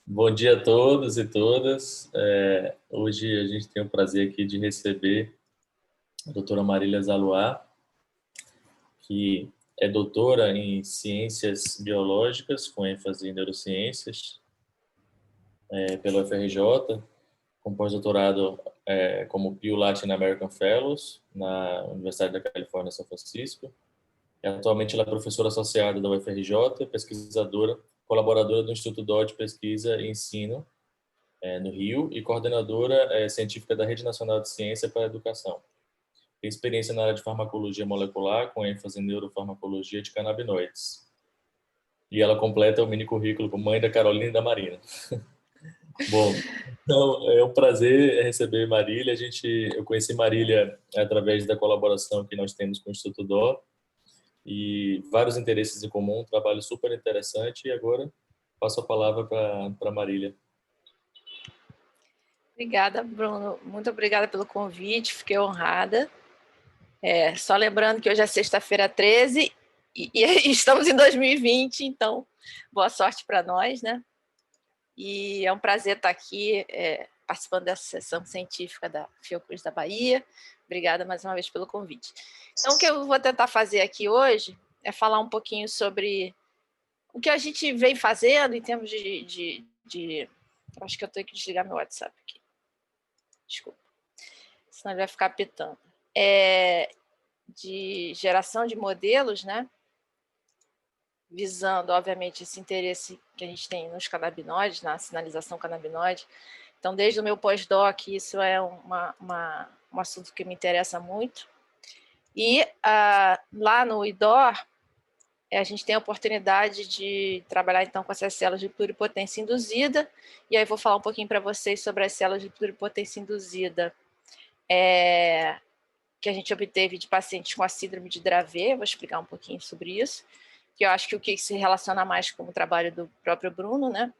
Bom dia a todos e todas. Hoje a gente tem o prazer aqui de receber a doutora Marília Zaluar, que é doutora em Ciências Biológicas, com ênfase em Neurociências, pela UFRJ, com pós-doutorado como Pew Latin American Fellows, na Universidade da Califórnia, São Francisco. Atualmente ela é professora associada da UFRJ, pesquisadora, colaboradora do Instituto Dó de Pesquisa e Ensino, no Rio, e coordenadora científica da Rede Nacional de Ciência para a Educação. Tem experiência na área de farmacologia molecular, com ênfase em neurofarmacologia de canabinoides. E ela completa o mini currículo como mãe da Carolina e da Marina. Bom, então é um prazer receber Marília. Eu conheci Marília através da colaboração que nós temos com o Instituto Dó e vários interesses em comum, um trabalho super interessante. E agora passo a palavra para Marília. Obrigada, Bruno. Muito obrigada pelo convite, fiquei honrada. Só lembrando que hoje é sexta-feira 13 e estamos em 2020, então boa sorte para nós, né? E é um prazer estar aqui participando dessa sessão científica da Fiocruz da Bahia. Obrigada mais uma vez pelo convite. Então, o que eu vou tentar fazer aqui hoje é falar um pouquinho sobre o que a gente vem fazendo em termos de... Acho que eu tenho que desligar meu WhatsApp aqui. Desculpa, senão ele vai ficar pitando. De geração de modelos, né? Visando, obviamente, esse interesse que a gente tem nos canabinoides, na sinalização canabinoide. Então, desde o meu pós-doc, isso é um assunto que me interessa muito. E lá no IDOR, a gente tem a oportunidade de trabalhar, então, com essas células de pluripotência induzida, e aí vou falar um pouquinho para vocês sobre as células de pluripotência induzida que a gente obteve de pacientes com a síndrome de Dravet. Vou explicar um pouquinho sobre isso, que eu acho que o que se relaciona mais com o trabalho do próprio Bruno, né?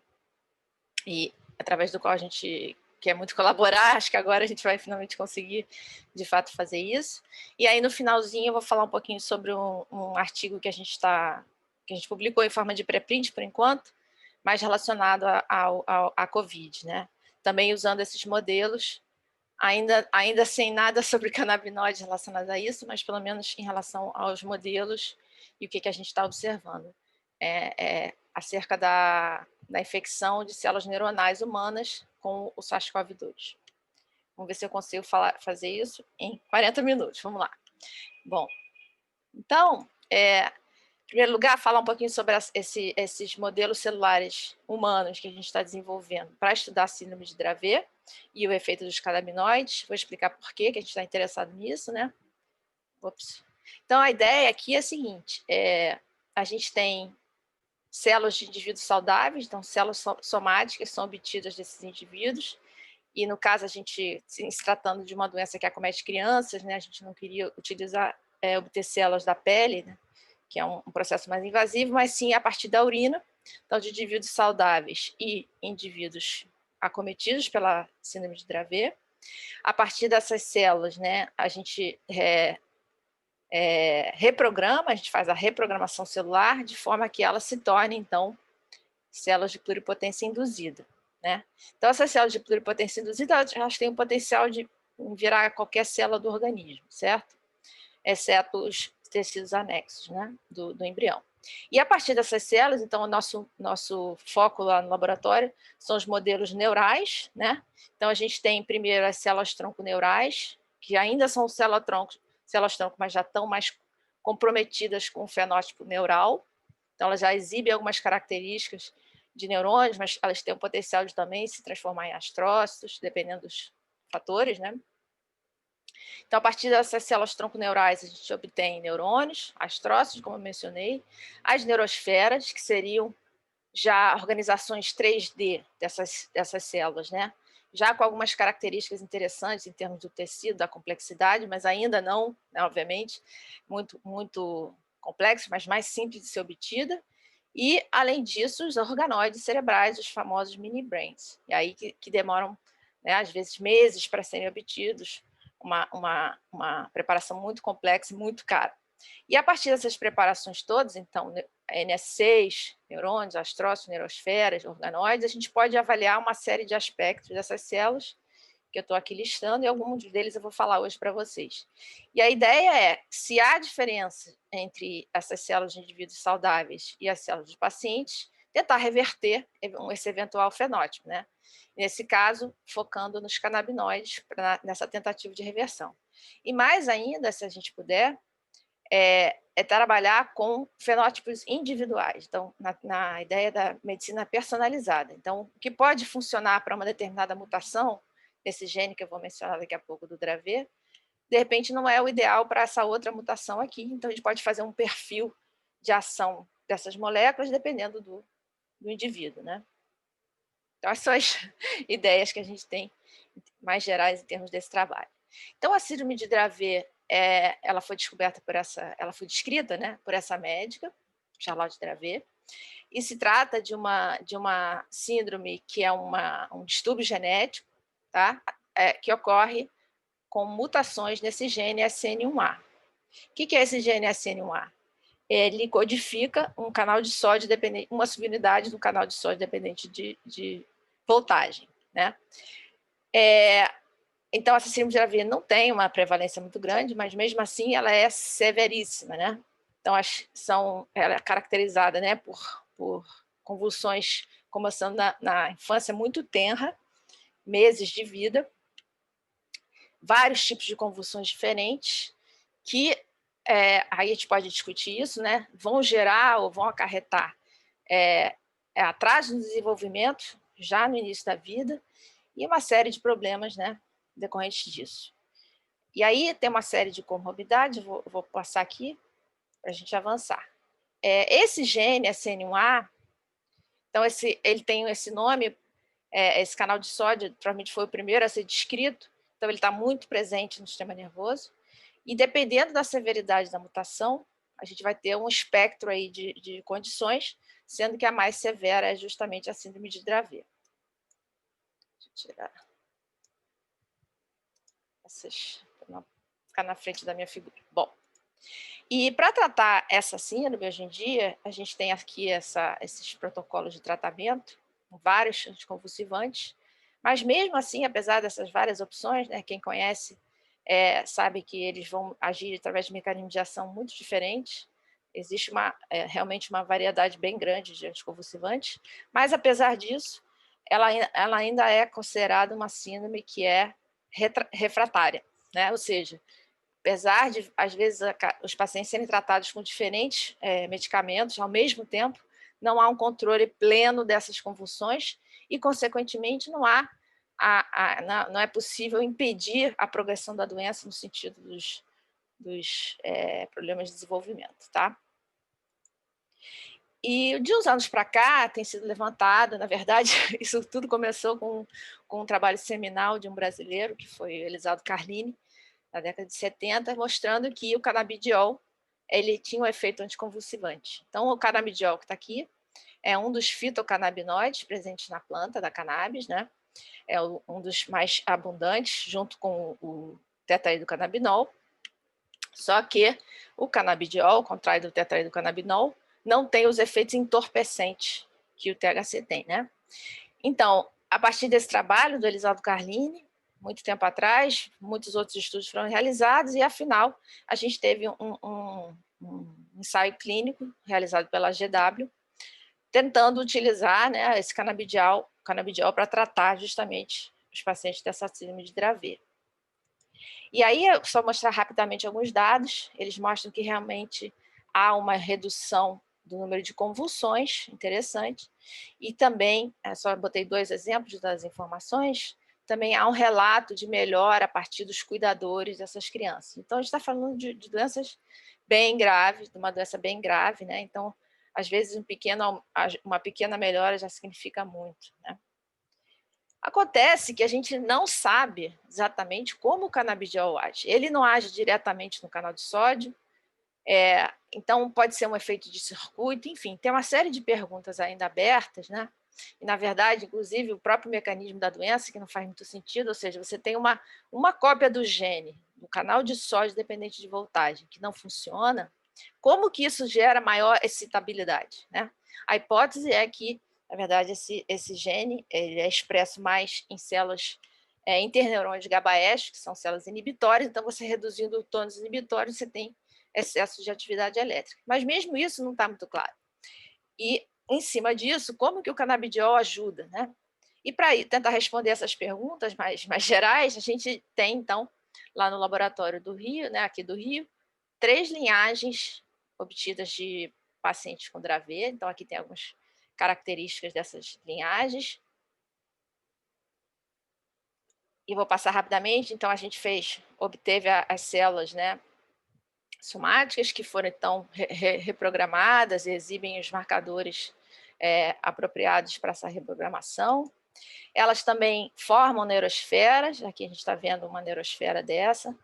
E através do qual a gente quer muito colaborar, acho que agora a gente vai finalmente conseguir, de fato, fazer isso. E aí, no finalzinho, eu vou falar um pouquinho sobre um artigo que a gente publicou em forma de pré-print, por enquanto, mais relacionado à COVID, né? Também usando esses modelos, ainda sem nada sobre canabinoides relacionado a isso, mas pelo menos em relação aos modelos e o que a gente está observando. Acerca da infecção de células neuronais humanas com o SARS-CoV-2. Vamos ver se eu consigo fazer isso em 40 minutos. Vamos lá. Bom, então, em primeiro lugar, falar um pouquinho sobre esses modelos celulares humanos que a gente está desenvolvendo para estudar a síndrome de Dravet e o efeito dos canabinoides. Vou explicar por que a gente está interessado nisso, né? Ops. Então, a ideia aqui é a seguinte, a gente tem células de indivíduos saudáveis, então células somáticas são obtidas desses indivíduos, e no caso a gente, se tratando de uma doença que acomete crianças, né, a gente não queria obter células da pele, né, que é um processo mais invasivo, mas sim a partir da urina, então de indivíduos saudáveis e indivíduos acometidos pela síndrome de Dravet. A partir dessas células, né, a gente reprograma, a gente faz a reprogramação celular de forma que ela se torne, então, células de pluripotência induzida, né? Então, essas células de pluripotência induzida, elas têm o potencial de virar qualquer célula do organismo, certo? Exceto os tecidos anexos, né, do embrião. E a partir dessas células, então, o nosso foco lá no laboratório são os modelos neurais, né? Então, a gente tem primeiro as células tronco neurais, que ainda são células tronco, mas já estão mais comprometidas com o fenótipo neural. Então, elas já exibem algumas características de neurônios, mas elas têm o potencial de também se transformar em astrócitos, dependendo dos fatores, né? Então, a partir dessas células tronconeurais, a gente obtém neurônios, astrócitos, como eu mencionei, as neurosferas, que seriam já organizações 3D dessas células, né? Já com algumas características interessantes em termos do tecido, da complexidade, mas ainda não, né, obviamente, muito, muito complexo, mas mais simples de ser obtida. E, além disso, os organoides cerebrais, os famosos mini-brains, e aí que demoram, né, às vezes, meses para serem obtidos, uma preparação muito complexa e muito cara. E a partir dessas preparações todas, então, NS6, neurônios, astrócitos, neurosferas, organoides, a gente pode avaliar uma série de aspectos dessas células, que eu estou aqui listando, e alguns deles eu vou falar hoje para vocês. E a ideia é, se há diferença entre essas células de indivíduos saudáveis e as células de pacientes, tentar reverter esse eventual fenótipo, né? Nesse caso, focando nos canabinoides, nessa tentativa de reversão. E mais ainda, se a gente puder, trabalhar com fenótipos individuais, então, na ideia da medicina personalizada. Então, o que pode funcionar para uma determinada mutação, esse gene que eu vou mencionar daqui a pouco do Dravet, de repente não é o ideal para essa outra mutação aqui, então a gente pode fazer um perfil de ação dessas moléculas dependendo do indivíduo, né? Então, essas são as ideias que a gente tem mais gerais em termos desse trabalho. Então, a síndrome de Dravet, ela foi descoberta ela foi descrita, né, por essa médica, Charlotte Dravet, e se trata de uma síndrome que é um distúrbio genético, tá? Que ocorre com mutações nesse gene SN1A. O que é esse gene SN1A? Ele codifica um canal de sódio dependente, uma subunidade do canal de sódio dependente de voltagem, né? Então, essa síndrome de Dravet não tem uma prevalência muito grande, mas mesmo assim ela é severíssima, né? Então, ela é caracterizada, né, por convulsões começando na infância muito tenra, meses de vida, vários tipos de convulsões diferentes, que aí a gente pode discutir isso, né? Vão gerar ou vão acarretar atraso no desenvolvimento, já no início da vida, e uma série de problemas, né, decorrentes disso. E aí tem uma série de comorbidades, vou passar aqui para a gente avançar. Esse gene, SN1A, então ele tem esse nome, esse canal de sódio, provavelmente foi o primeiro a ser descrito, então ele está muito presente no sistema nervoso, e dependendo da severidade da mutação, a gente vai ter um espectro aí de condições, sendo que a mais severa é justamente a síndrome de Dravet. Deixa eu tirar essas, para não ficar na frente da minha figura. Bom, e para tratar essa síndrome, hoje em dia, a gente tem aqui esses protocolos de tratamento, vários anticonvulsivantes, mas mesmo assim, apesar dessas várias opções, né, quem conhece sabe que eles vão agir através de mecanismos de ação muito diferentes, existe realmente uma variedade bem grande de anticonvulsivantes, mas apesar disso, ela ainda é considerada uma síndrome que é refratária, né? Ou seja, apesar de, às vezes, os pacientes serem tratados com diferentes medicamentos ao mesmo tempo, não há um controle pleno dessas convulsões e, consequentemente, não é possível impedir a progressão da doença no sentido dos problemas de desenvolvimento, tá? E de uns anos para cá tem sido levantado, na verdade, isso tudo começou com um trabalho seminal de um brasileiro, que foi Elisaldo Carlini, na década de 70, mostrando que o canabidiol ele tinha um efeito anticonvulsivante. Então, o canabidiol que está aqui é um dos fitocannabinoides presentes na planta da cannabis, né? É um dos mais abundantes, junto com o tetraidrocannabinol. Só que o canabidiol, ao contrário do tetraidrocannabinol, não tem os efeitos entorpecentes que o THC tem, né? Então, a partir desse trabalho do Elisaldo Carlini, muito tempo atrás, muitos outros estudos foram realizados e, afinal, a gente teve um ensaio clínico realizado pela GW, tentando utilizar, né, esse canabidiol para tratar justamente os pacientes dessa síndrome de Dravet. E aí, só mostrar rapidamente alguns dados, eles mostram que realmente há uma redução do número de convulsões, interessante, e também, só botei 2 exemplos das informações, também há um relato de melhora a partir dos cuidadores dessas crianças. Então, a gente está falando de doenças bem graves, de uma doença bem grave, né? Então, às vezes, uma pequena melhora já significa muito, né? Acontece que a gente não sabe exatamente como o canabidiol age. Ele não age diretamente no canal de sódio, então pode ser um efeito de circuito, enfim, tem uma série de perguntas ainda abertas, né? E, na verdade, inclusive, o próprio mecanismo da doença, que não faz muito sentido, ou seja, você tem uma cópia do gene do canal de sódio dependente de voltagem, que não funciona, como que isso gera maior excitabilidade, né? A hipótese é que, na verdade, esse gene ele é expresso mais em células interneurônios GABAérgicos, que são células inibitórias, então você reduzindo o tônus inibitório, você tem excesso de atividade elétrica. Mas mesmo isso não está muito claro. E, em cima disso, como que o canabidiol ajuda, né? E para tentar responder essas perguntas mais gerais, a gente tem, então, lá no laboratório do Rio, né, aqui do Rio, 3 linhagens obtidas de pacientes com Dravet. Então, aqui tem algumas características dessas linhagens. E vou passar rapidamente. Então, a gente obteve as células, né, somáticas, que foram, então, reprogramadas e exibem os marcadores apropriados para essa reprogramação. Elas também formam neurosferas. Aqui a gente está vendo uma neurosfera dessa.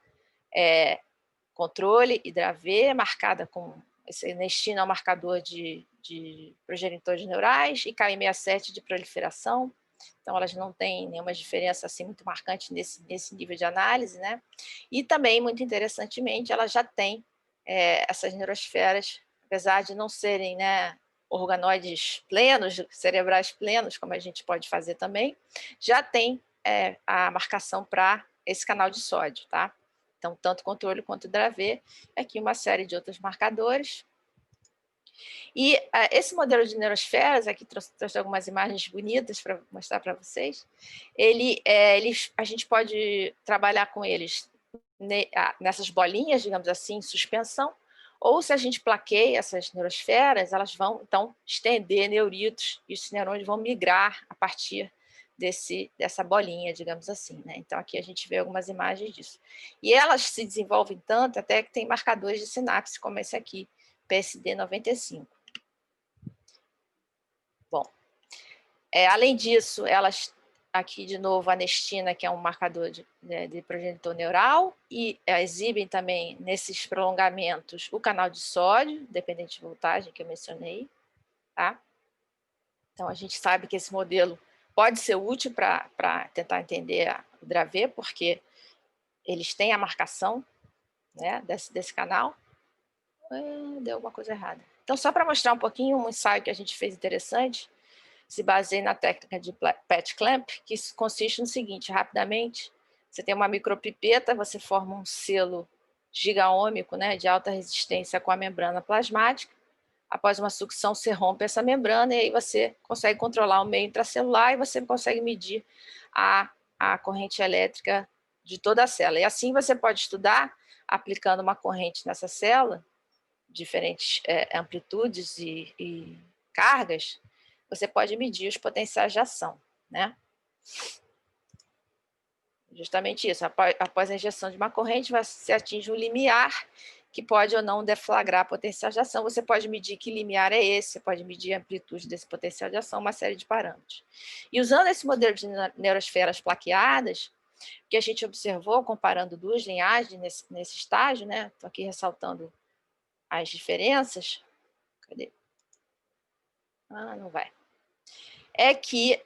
Controle e Dravet, marcada com esse nestina é um marcador de progenitores neurais e Ki67 de proliferação. Então, elas não têm nenhuma diferença assim muito marcante nesse nível de análise, né? E também, muito interessantemente, elas já têm essas neurosferas, apesar de não serem, né, organoides plenos, cerebrais plenos, como a gente pode fazer também, já tem a marcação para esse canal de sódio, tá? Então, tanto controle quanto Dravet, aqui uma série de outros marcadores. E esse modelo de neurosferas, aqui trouxe algumas imagens bonitas para mostrar para vocês, a gente pode trabalhar com eles nessas bolinhas, digamos assim, em suspensão, ou se a gente plaqueia essas neurosferas, elas vão, então, estender neuritos, e os neurônios vão migrar a partir dessa bolinha, digamos assim, né? Então, aqui a gente vê algumas imagens disso. E elas se desenvolvem tanto até que tem marcadores de sinapse, como esse aqui, PSD95. Bom, além disso, elas, aqui de novo, a anestina, que é um marcador de progenitor neural, e exibem também, nesses prolongamentos, o canal de sódio, dependente de voltagem, que eu mencionei, tá? Então, a gente sabe que esse modelo pode ser útil para tentar entender o Dravet, porque eles têm a marcação, né, desse canal. Deu alguma coisa errada. Então, só para mostrar um pouquinho, um ensaio que a gente fez interessante, se baseia na técnica de PET clamp, que consiste no seguinte, rapidamente, você tem uma micropipeta, você forma um selo gigaômico, né, de alta resistência com a membrana plasmática. Após uma sucção, você rompe essa membrana e aí você consegue controlar o meio intracelular e você consegue medir a corrente elétrica de toda a célula. E assim você pode estudar, aplicando uma corrente nessa célula, diferentes amplitudes e cargas, você pode medir os potenciais de ação, né? Justamente isso, após a injeção de uma corrente, você atinge um limiar que pode ou não deflagrar potencial de ação. Você pode medir que limiar é esse, você pode medir a amplitude desse potencial de ação, uma série de parâmetros. E usando esse modelo de neurosferas plaqueadas, que a gente observou comparando duas linhagens nesse estágio, né? Estou aqui ressaltando as diferenças. Cadê? Não vai. É que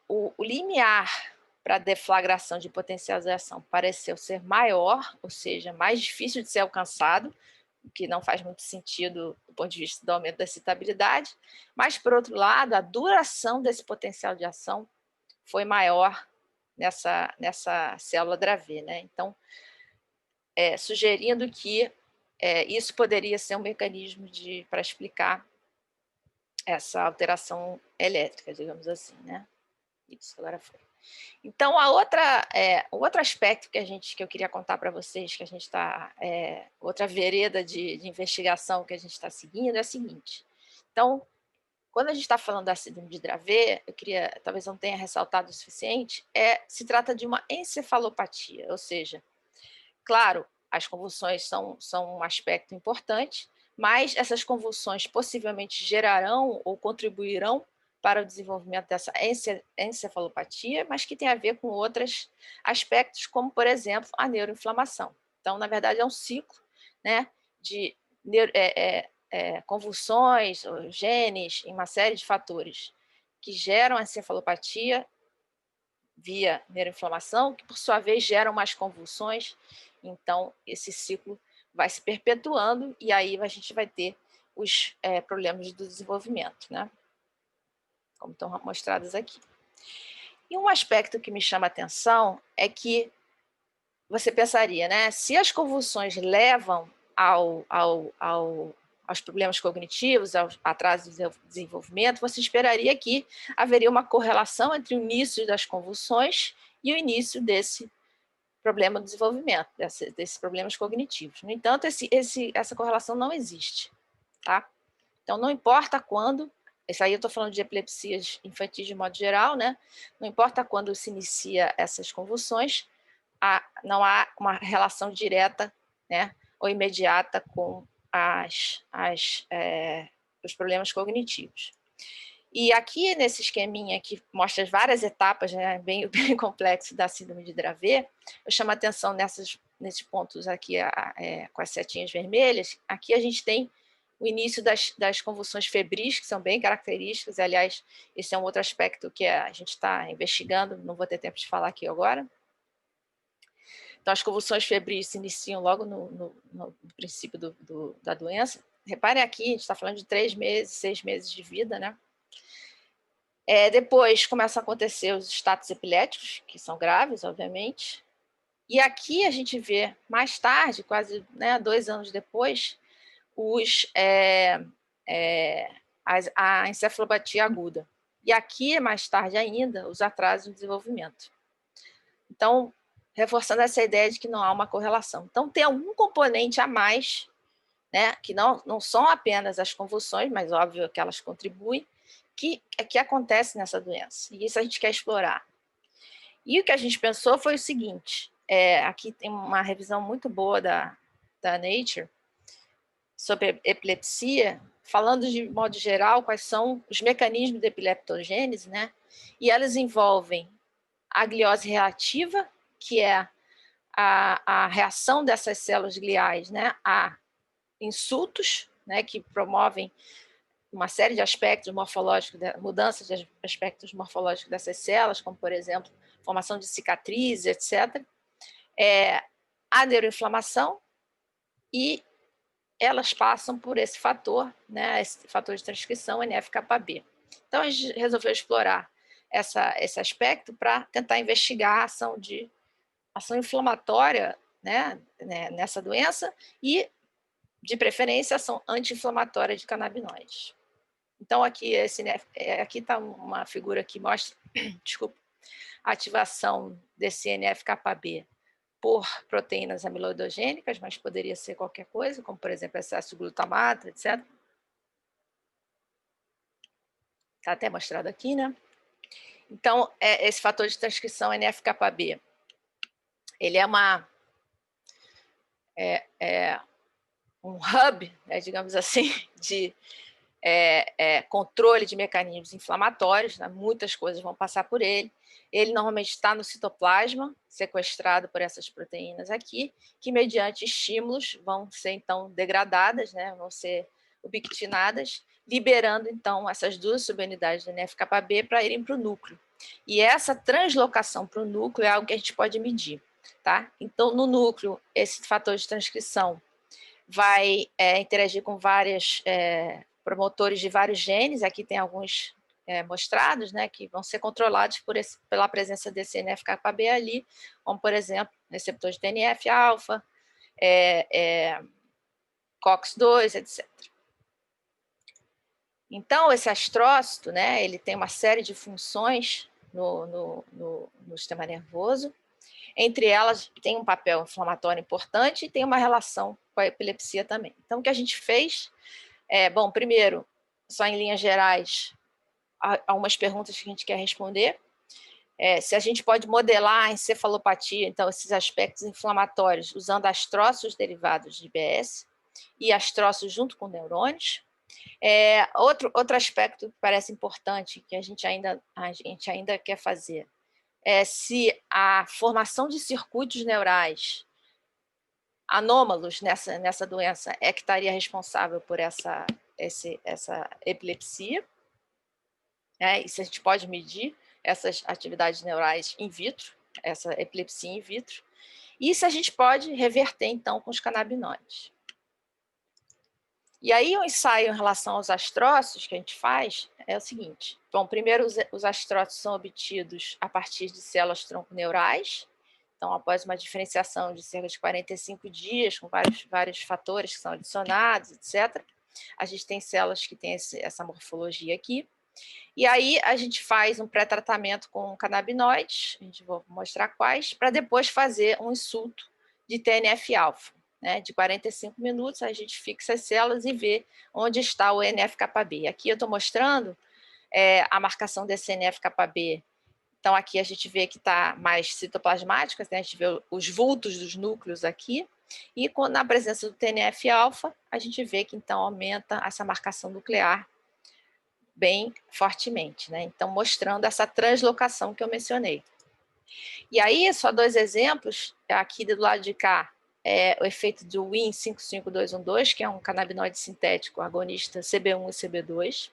o limiar para deflagração de potencialização pareceu ser maior, ou seja, mais difícil de ser alcançado, o que não faz muito sentido do ponto de vista do aumento da excitabilidade, mas, por outro lado, a duração desse potencial de ação foi maior nessa célula Dravet, né? Então, sugerindo que isso poderia ser um mecanismo para explicar essa alteração elétrica, digamos assim, né? Isso, agora foi. Então, o outro aspecto que eu queria contar para vocês, que a gente está, outra vereda de investigação que a gente está seguindo é a seguinte. Então, quando a gente está falando da síndrome de Dravet, talvez não tenha ressaltado o suficiente, se trata de uma encefalopatia, ou seja, claro, as convulsões são um aspecto importante, mas essas convulsões possivelmente gerarão ou contribuirão para o desenvolvimento dessa encefalopatia, mas que tem a ver com outros aspectos, como, por exemplo, a neuroinflamação. Então, na verdade, é um ciclo, né, de convulsões, genes, em uma série de fatores que geram a encefalopatia via neuroinflamação, que, por sua vez, geram mais convulsões Então, esse ciclo vai se perpetuando e aí a gente vai ter os problemas do desenvolvimento, né? Como estão mostrados aqui. E um aspecto que me chama a atenção é que você pensaria, né? Se as convulsões levam aos problemas cognitivos, ao atraso do desenvolvimento, você esperaria que haveria uma correlação entre o início das convulsões e o início desse problema do desenvolvimento, desses problemas cognitivos. No entanto, essa correlação não existe, tá? Então, não importa quando, isso aí eu estou falando de epilepsias infantis de modo geral, né? Não importa quando se inicia essas convulsões, não há uma relação direta, né, ou imediata com os problemas cognitivos. E aqui, nesse esqueminha que mostra as várias etapas, né, bem complexo da síndrome de Dravet, eu chamo a atenção nesses pontos aqui, com as setinhas vermelhas. Aqui a gente tem o início das convulsões febris, que são bem características. Aliás, esse é um outro aspecto que a gente está investigando, não vou ter tempo de falar aqui agora. Então, as convulsões febris se iniciam logo no princípio da doença. Reparem aqui, a gente está falando de 3 meses, 6 meses de vida, né? Depois começam a acontecer os status epiléticos, que são graves, obviamente. E aqui a gente vê, mais tarde, quase 2 anos depois, a encefalopatia aguda. E aqui, mais tarde ainda, os atrasos no desenvolvimento. Então, reforçando essa ideia de que não há uma correlação. Então, tem algum componente a mais, né, que não são apenas as convulsões, mas óbvio que elas contribuem, que acontece nessa doença. E isso a gente quer explorar. E o que a gente pensou foi o seguinte, aqui tem uma revisão muito boa da Nature sobre epilepsia, falando de modo geral quais são os mecanismos de epileptogênese, né? E elas envolvem a gliose reativa, que é a reação dessas células gliais, né, a insultos, né, que promovem uma série de aspectos morfológicos, mudanças de aspectos morfológicos dessas células, como, por exemplo, formação de cicatrizes, etc. A neuroinflamação, e elas passam por esse fator, né, esse fator de transcrição, NF-κB. Então, a gente resolveu explorar esse aspecto para tentar investigar a ação inflamatória, né, nessa doença e, de preferência, ação anti-inflamatória de canabinoides. Então, aqui está uma figura que mostra desculpa, a ativação desse NF-κB por proteínas amiloidogênicas, mas poderia ser qualquer coisa, como, por exemplo, excesso de glutamato, etc. Está até mostrado aqui, né? Então, esse fator de transcrição NF-κB, ele é um hub, né, digamos assim, de controle de mecanismos inflamatórios, né? Muitas coisas vão passar por ele. Ele normalmente está no citoplasma, sequestrado por essas proteínas aqui, que mediante estímulos vão ser então degradadas, né? Vão ser ubiquitinadas, liberando então essas duas subunidades do NF-κB para irem para o núcleo. E essa translocação para o núcleo é algo que a gente pode medir, tá? Então, no núcleo, esse fator de transcrição vai interagir com vários promotores de vários genes. Aqui tem alguns mostrados, né, que vão ser controlados pela presença desse NF-κB ali, como, por exemplo, receptor de TNF-alfa, COX-2, etc. Então, esse astrócito, né, ele tem uma série de funções no sistema nervoso. Entre elas, tem um papel inflamatório importante e tem uma relação com a epilepsia também. Então, o que a gente fez bom, primeiro, só em linhas gerais, algumas perguntas que a gente quer responder. Se a gente pode modelar a encefalopatia, então, esses aspectos inflamatórios, usando astrócitos derivados de IBS e astrócitos junto com neurônios. Outro aspecto que parece importante, que a gente ainda quer fazer, se a formação de circuitos neurais anômalos nessa doença que estaria responsável por essa epilepsia, e se a gente pode medir essas atividades neurais in vitro, essa epilepsia in vitro, Isso a gente pode reverter, então, com os canabinoides. E aí, o ensaio em relação aos astrócitos que a gente faz é o seguinte. Bom, primeiro, os astrócitos são obtidos a partir de células tronconeurais. Então, após uma diferenciação de cerca de 45 dias, com vários fatores que são adicionados, etc., a gente tem células que têm essa morfologia aqui. E aí, a gente faz um pré-tratamento com canabinoides, a gente vai mostrar quais, para depois fazer um insulto de TNF-alfa. Né, de 45 minutos, a gente fixa as células e vê onde está o NF-κB. Aqui eu estou mostrando a marcação desse NF-κB. Então, aqui a gente vê que está mais citoplasmática, né? A gente vê os vultos dos núcleos aqui, e na presença do TNF-alfa, a gente vê que então aumenta essa marcação nuclear bem fortemente, né? Então, mostrando essa translocação que eu mencionei. E aí, só dois exemplos, aqui do lado de cá, o efeito do WIN 55212, que é um canabinoide sintético agonista CB1 e CB2,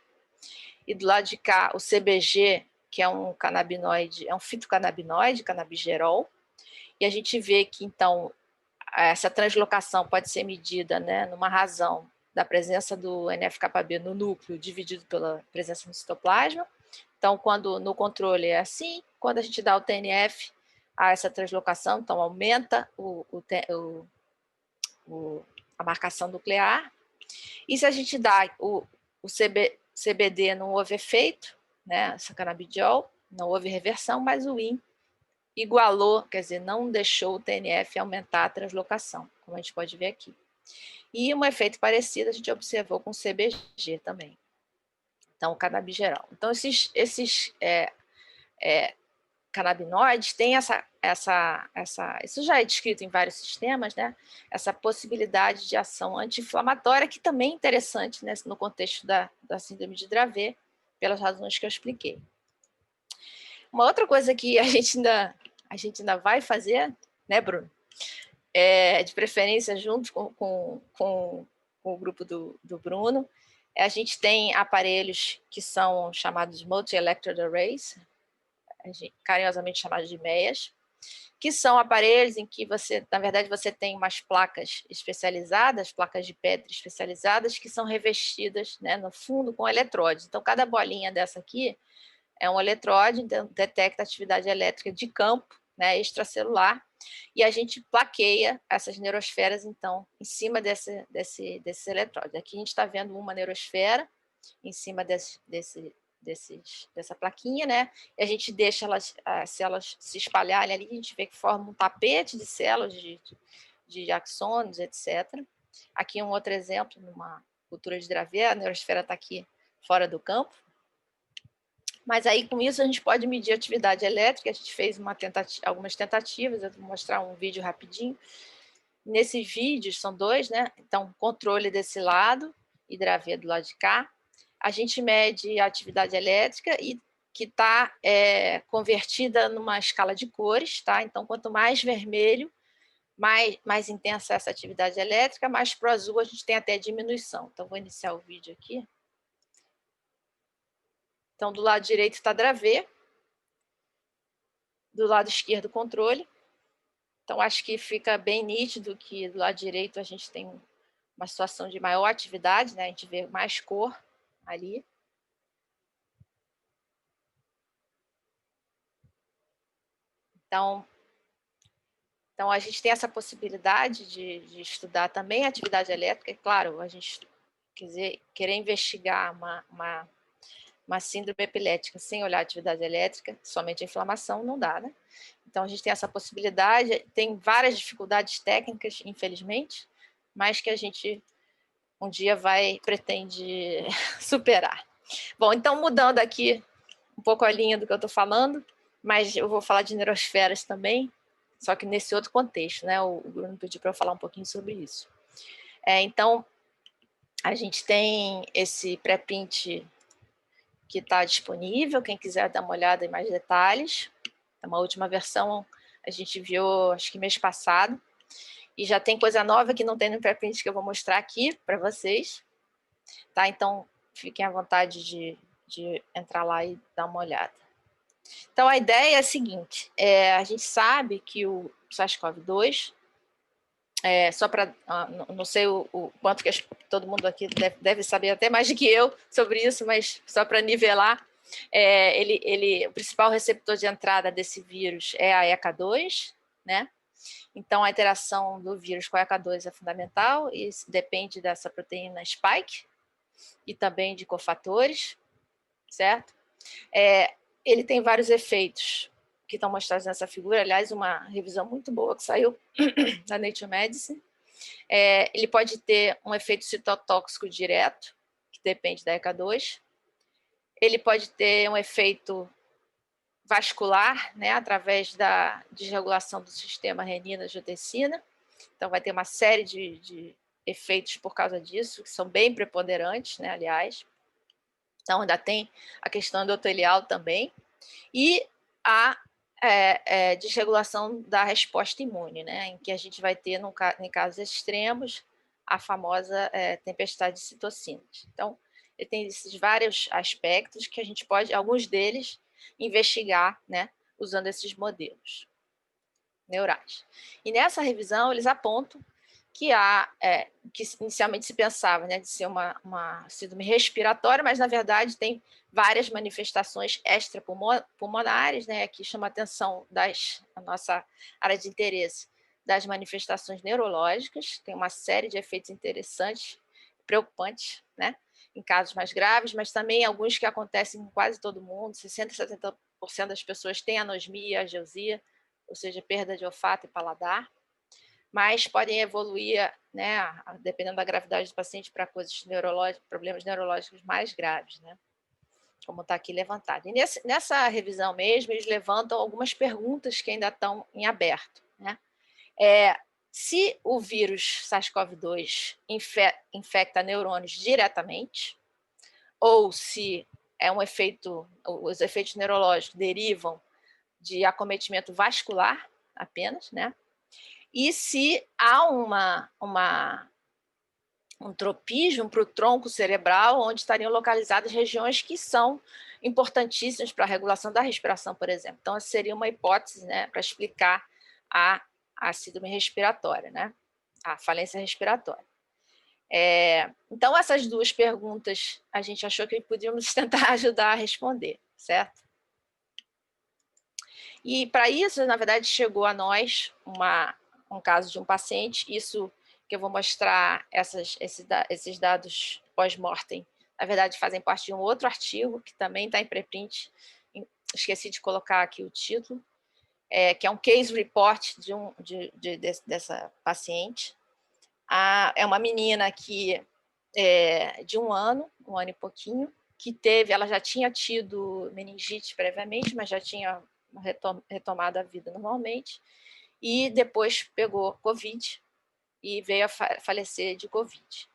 e do lado de cá o CBG, que é um canabinoide, é um fitocannabinoide, canabigerol, e a gente vê que, então, essa translocação pode ser medida, né, numa razão da presença do NF-κB no núcleo, dividido pela presença no citoplasma. Então, quando no controle é assim, quando a gente dá o TNF, há essa translocação, então aumenta a marcação nuclear. E se a gente dá o CBD, não houve efeito, né, essa canabidiol, não houve reversão, mas o WIN igualou, quer dizer, não deixou o TNF aumentar a translocação, como a gente pode ver aqui. E um efeito parecido a gente observou com o CBG também. Então, o canabigerol. Então, esses canabinoides têm isso já é descrito em vários sistemas, né? Essa possibilidade de ação anti-inflamatória, que também é interessante, né, no contexto da síndrome de Dravet, pelas razões que eu expliquei. Uma outra coisa que a gente ainda vai fazer, né, Bruno? De preferência junto com o grupo do Bruno, a gente tem aparelhos que são chamados Multi-Electrode Arrays, carinhosamente chamados de MEAs, que são aparelhos em que na verdade, você tem umas placas especializadas, placas de Petri especializadas, que são revestidas, né, no fundo com eletrodes. Então, cada bolinha dessa aqui é um eletrode, detecta atividade elétrica de campo, né, extracelular, e a gente plaqueia essas neurosferas, então, em cima desse eletrode. Aqui a gente está vendo uma neurosfera em cima dessa plaquinha, né? E a gente deixa as células se espalharem ali, a gente vê que forma um tapete de células, de axônios, etc. Aqui um outro exemplo, numa cultura de Dravet, a neurosfera está aqui fora do campo. Mas aí, com isso, a gente pode medir a atividade elétrica. A gente fez algumas tentativas, eu vou mostrar um vídeo rapidinho. Nesses vídeos, são dois, né? Então, controle desse lado e Dravet do lado de cá. A gente mede a atividade elétrica e que está convertida numa escala de cores, tá? Então, quanto mais vermelho, mais intensa essa atividade elétrica, mais para o azul a gente tem até diminuição. Então, vou iniciar o vídeo aqui. Então, do lado direito está Dravet, do lado esquerdo controle. Então, acho que fica bem nítido que do lado direito a gente tem uma situação de maior atividade, né? A gente vê mais cor ali. Então a gente tem essa possibilidade de estudar também a atividade elétrica. É claro, a gente querer investigar uma síndrome epilética sem olhar a atividade elétrica, somente a inflamação, não dá, né? Então, a gente tem essa possibilidade, tem várias dificuldades técnicas, infelizmente, mas que a gente um dia pretende superar. Bom, então, mudando aqui um pouco a linha do que eu estou falando, mas eu vou falar de neurosferas também, só que nesse outro contexto, né? O Bruno pediu para eu falar um pouquinho sobre isso. Então, a gente tem esse pré-print que está disponível, quem quiser dar uma olhada em mais detalhes. É uma última versão, a gente viu, acho que mês passado, e já tem coisa nova que não tem no pré-print que eu vou mostrar aqui para vocês. Tá? Então, fiquem à vontade de entrar lá e dar uma olhada. Então, a ideia é a seguinte, a gente sabe que SARS-CoV-2. Só para, não sei o quanto que todo mundo aqui deve saber até mais do que eu sobre isso, mas só para nivelar, o principal receptor de entrada desse vírus é a ECA2, né? Então, a interação do vírus com a ECA2 é fundamental e depende dessa proteína spike e também de cofatores, certo? Ele tem vários efeitos que estão mostrados nessa figura, aliás, uma revisão muito boa que saiu da Nature Medicine. Ele pode ter um efeito citotóxico direto, que depende da ECA2. Ele pode ter um efeito vascular, né, através da desregulação do sistema renina-angiotensina. Então, vai ter uma série de efeitos por causa disso, que são bem preponderantes, né, aliás. Então, ainda tem a questão endotelial também. E a desregulação da resposta imune, né, em que a gente vai ter, em casos extremos, a famosa tempestade de citocinas. Então, ele tem esses vários aspectos que a gente pode, alguns deles, investigar, né, usando esses modelos neurais. E nessa revisão, eles apontam que que inicialmente se pensava, né, de ser uma síndrome respiratória, mas, na verdade, tem várias manifestações extrapulmonares, né, que chama a atenção a nossa área de interesse, das manifestações neurológicas, tem uma série de efeitos interessantes, preocupantes, né, em casos mais graves, mas também alguns que acontecem em quase todo mundo, 60% a 70% das pessoas têm anosmia, ageusia, ou seja, perda de olfato e paladar, mas podem evoluir, né, dependendo da gravidade do paciente, para coisas neurológicas, problemas neurológicos mais graves, né, como está aqui levantado. E nessa revisão mesmo, eles levantam algumas perguntas que ainda estão em aberto, né? Se o vírus SARS-CoV-2 infecta neurônios diretamente, ou se os efeitos neurológicos derivam de acometimento vascular apenas, né? E se há um tropismo para o tronco cerebral, onde estariam localizadas regiões que são importantíssimas para a regulação da respiração, por exemplo. Então, essa seria uma hipótese, né, para explicar a síndrome respiratória, né, a falência respiratória. Então, essas duas perguntas a gente achou que podíamos tentar ajudar a responder, certo? E, para isso, na verdade, chegou a nós um caso de um paciente, isso que eu vou mostrar, esses dados pós-mortem, na verdade, fazem parte de um outro artigo, que também está em preprint, esqueci de colocar aqui o título, que é um case report dessa paciente. É uma menina que de um ano e pouquinho, que ela já tinha tido meningite previamente, mas já tinha retomado a vida normalmente, e depois pegou Covid e veio a falecer de Covid.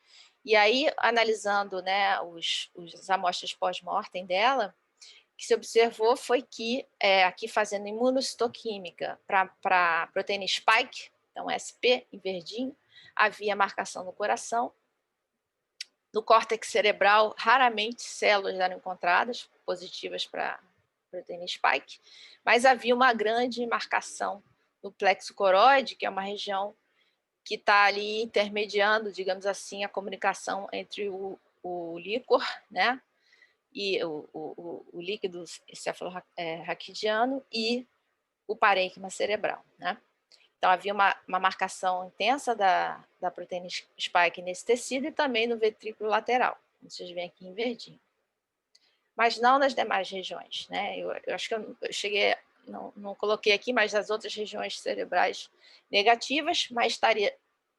E aí, analisando, né, as amostras pós-mortem dela, o que se observou foi que, aqui fazendo imunocitoquímica para a proteína spike, então SP, em verdinho, havia marcação no coração. No córtex cerebral, raramente células eram encontradas positivas para proteína spike, mas havia uma grande marcação no plexo coroide, que é uma região que está ali intermediando, digamos assim, a comunicação entre o líquor, né, e o líquido encefalorraquidiano e o parênquima cerebral, né? Então, havia uma marcação intensa da proteína spike nesse tecido e também no ventrículo lateral, como vocês veem aqui em verdinho. Mas não nas demais regiões, né? Eu acho que eu cheguei, não coloquei aqui, mas as outras regiões cerebrais negativas, mas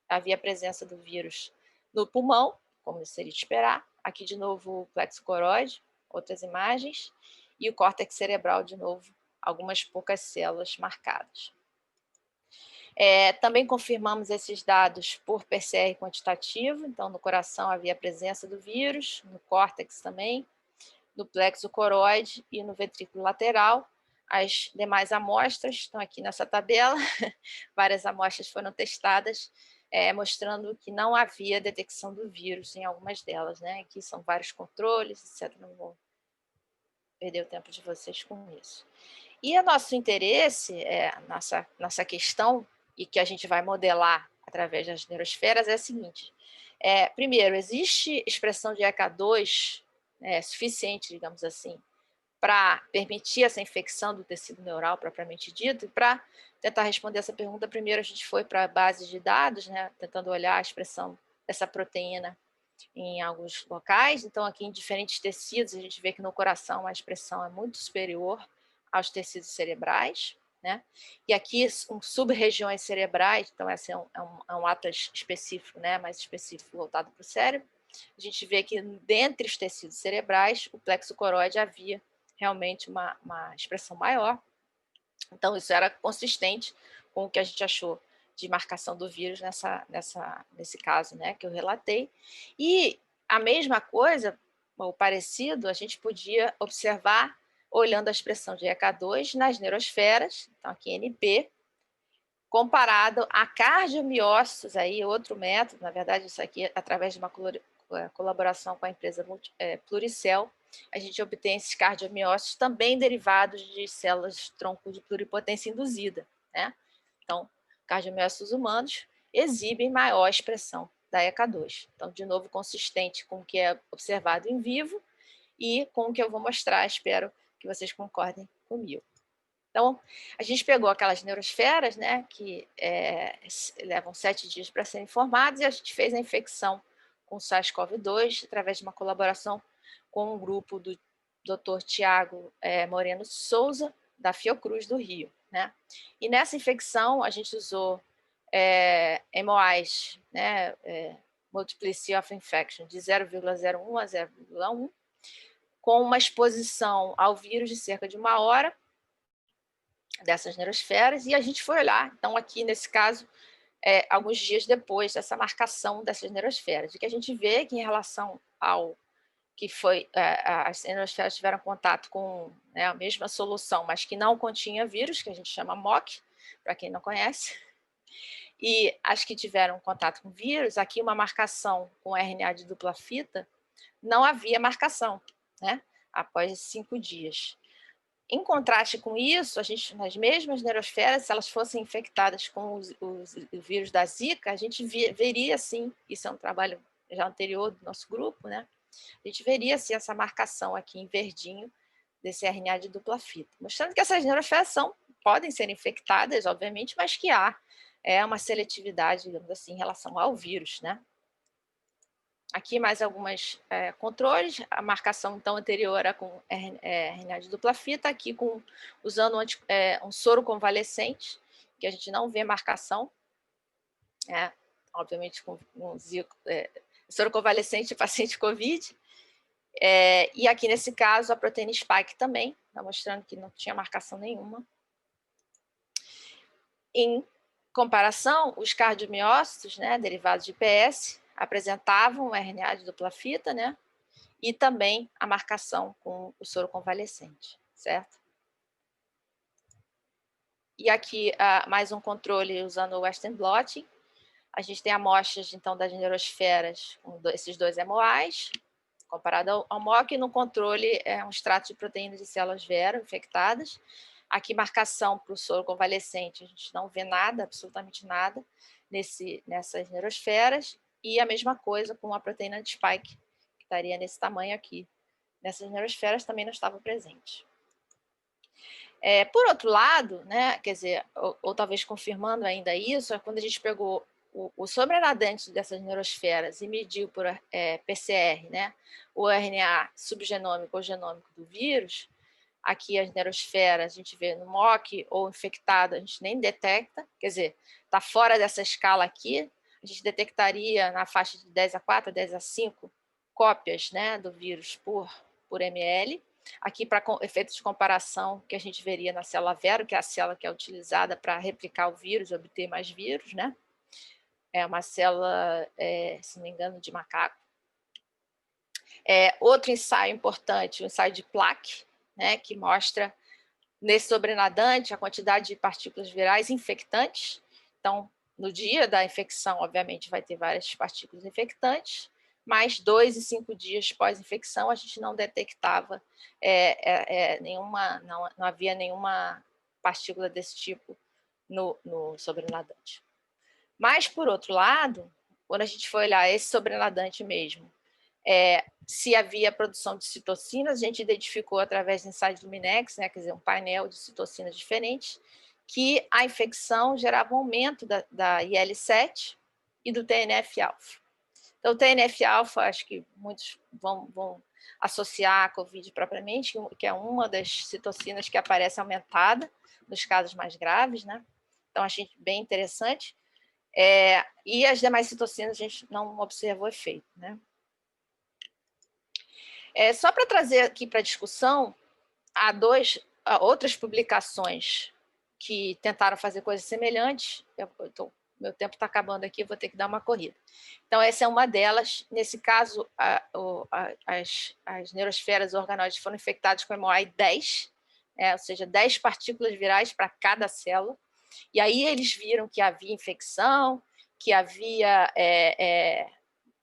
havia presença do vírus no pulmão, como seria de esperar. Aqui, de novo, o plexo coroide, outras imagens, e o córtex cerebral, de novo, algumas poucas células marcadas. Também confirmamos esses dados por PCR quantitativo, então no coração havia a presença do vírus, no córtex também, no plexo coroide e no ventrículo lateral. As demais amostras estão aqui nessa tabela, várias amostras foram testadas, mostrando que não havia detecção do vírus em algumas delas, né? Aqui são vários controles, etc. Não vou perder o tempo de vocês com isso. E o nosso interesse, nossa questão, e que a gente vai modelar através das neurosferas, é a seguinte. Primeiro, existe expressão de ECA2 suficiente, digamos assim, para permitir essa infecção do tecido neural propriamente dito? E para tentar responder essa pergunta, primeiro a gente foi para a base de dados, né, tentando olhar a expressão dessa proteína em alguns locais. Então, aqui em diferentes tecidos, a gente vê que no coração a expressão é muito superior aos tecidos cerebrais, né? E aqui, sub-regiões cerebrais, então esse é um atlas específico, né, mais específico voltado para o cérebro. A gente vê que dentre os tecidos cerebrais, o plexo coroide havia realmente uma expressão maior. Então, isso era consistente com o que a gente achou de marcação do vírus nesse caso, né, que eu relatei. E a mesma coisa, ou parecido, a gente podia observar olhando a expressão de ECA2 nas neurosferas, então aqui NP, comparado a cardiomiócitos, aí outro método, na verdade isso aqui através de uma colaboração com a empresa Pluricell, a gente obtém esses cardiomiócitos também derivados de células tronco de pluripotência induzida, né? Então, cardiomiócitos humanos exibem maior expressão da ECA2. Então, de novo, consistente com o que é observado em vivo e com o que eu vou mostrar, espero que vocês concordem comigo. Então, a gente pegou aquelas neurosferas, né, que levam 7 dias para serem formadas, e a gente fez a infecção com SARS-CoV-2 através de uma colaboração com um grupo do Dr. Tiago Moreno Souza, da Fiocruz do Rio, né? E nessa infecção, a gente usou MOIs, né, Multiplicity of Infection, de 0,01 a 0,1, com uma exposição ao vírus de cerca de 1 hora, dessas neurosferas, e a gente foi olhar, então aqui nesse caso, alguns dias depois dessa marcação dessas neurosferas, e que a gente vê que em relação ao que foi, as neurosferas tiveram contato com, né, a mesma solução, mas que não continha vírus, que a gente chama MOC, para quem não conhece, e as que tiveram contato com vírus, aqui uma marcação com RNA de dupla fita, não havia marcação, né, após 5 dias. Em contraste com isso, a gente, nas mesmas neurosferas, se elas fossem infectadas com o vírus da Zika, a gente veria, sim, isso é um trabalho já anterior do nosso grupo, né? A gente veria, sim, essa marcação aqui em verdinho desse RNA de dupla fita, mostrando que essas neurosferas podem ser infectadas, obviamente, mas que há uma seletividade, digamos assim, em relação ao vírus, né? Aqui mais alguns controles, a marcação então anterior era com RNA de dupla fita, aqui usando um soro convalescente, que a gente não vê marcação, obviamente com soro convalescente de paciente COVID, e aqui nesse caso a proteína spike também, tá mostrando que não tinha marcação nenhuma. Em comparação, os cardiomiócitos, né, derivados de IPS, apresentavam o RNA de dupla fita, né? E também a marcação com o soro convalescente, certo? E aqui mais um controle usando o Western blotting. A gente tem amostras, então, das neurosferas com esses dois MOIs, comparado ao MOC, e no controle um extrato de proteínas de células vero infectadas. Aqui, marcação para o soro convalescente, a gente não vê nada, absolutamente nada, nessas neurosferas, e a mesma coisa com a proteína de spike, que estaria nesse tamanho aqui. Nessas neurosferas também não estava presente. Por outro lado, né, quer dizer, ou talvez confirmando ainda isso, quando a gente pegou o sobrenadante dessas neurosferas e mediu por PCR, né, o RNA subgenômico ou genômico do vírus, aqui as neurosferas a gente vê no MOC ou infectado, a gente nem detecta, quer dizer, está fora dessa escala aqui, a gente detectaria na faixa de 10^4, 10^5 cópias, né, do vírus por ml. Aqui, para efeitos de comparação, que a gente veria na célula vero, que é a célula que é utilizada para replicar o vírus, obter mais vírus, né? É uma célula, se não me engano, de macaco. Outro ensaio importante, o ensaio de plaque, né, que mostra nesse sobrenadante a quantidade de partículas virais infectantes. Então, no dia da infecção, obviamente, vai ter várias partículas infectantes. mas 2 e 5 dias pós-infecção a gente não detectava não havia nenhuma partícula desse tipo no sobrenadante. Mas, por outro lado, quando a gente foi olhar esse sobrenadante mesmo, se havia produção de citocinas, a gente identificou através do ensaio de Luminex, né, quer dizer, um painel de citocinas diferentes, que a infecção gerava um aumento da IL-7 e do TNF-alfa. Então, o TNF-alfa, acho que muitos vão associar a COVID propriamente, que é uma das citocinas que aparece aumentada nos casos mais graves, né? Então, achei bem interessante. E as demais citocinas a gente não observou efeito, né? Só para trazer aqui para a discussão, há outras publicações que tentaram fazer coisas semelhantes. Meu tempo está acabando aqui, vou ter que dar uma corrida. Então, essa é uma delas. Nesse caso, as neurosferas organoides foram infectadas com MOI 10, ou seja, 10 partículas virais para cada célula. E aí eles viram que havia infecção, que havia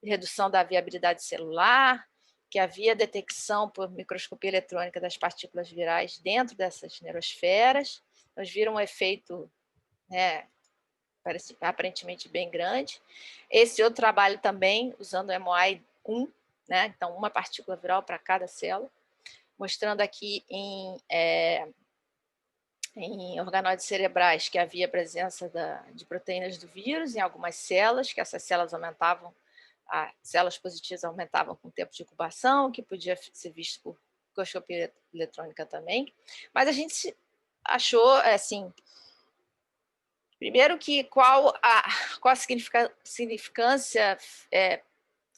redução da viabilidade celular, que havia detecção por microscopia eletrônica das partículas virais dentro dessas neurosferas. Nós viram um efeito, parece aparentemente bem grande. Esse outro trabalho também, usando o MOI 1, né? Então, uma partícula viral para cada célula, mostrando aqui em organoides cerebrais que havia presença de proteínas do vírus em algumas células, que essas células aumentavam, as células positivas aumentavam com o tempo de incubação, que podia ser visto por microscopia eletrônica também. Mas a gente achou, assim, primeiro que qual a significância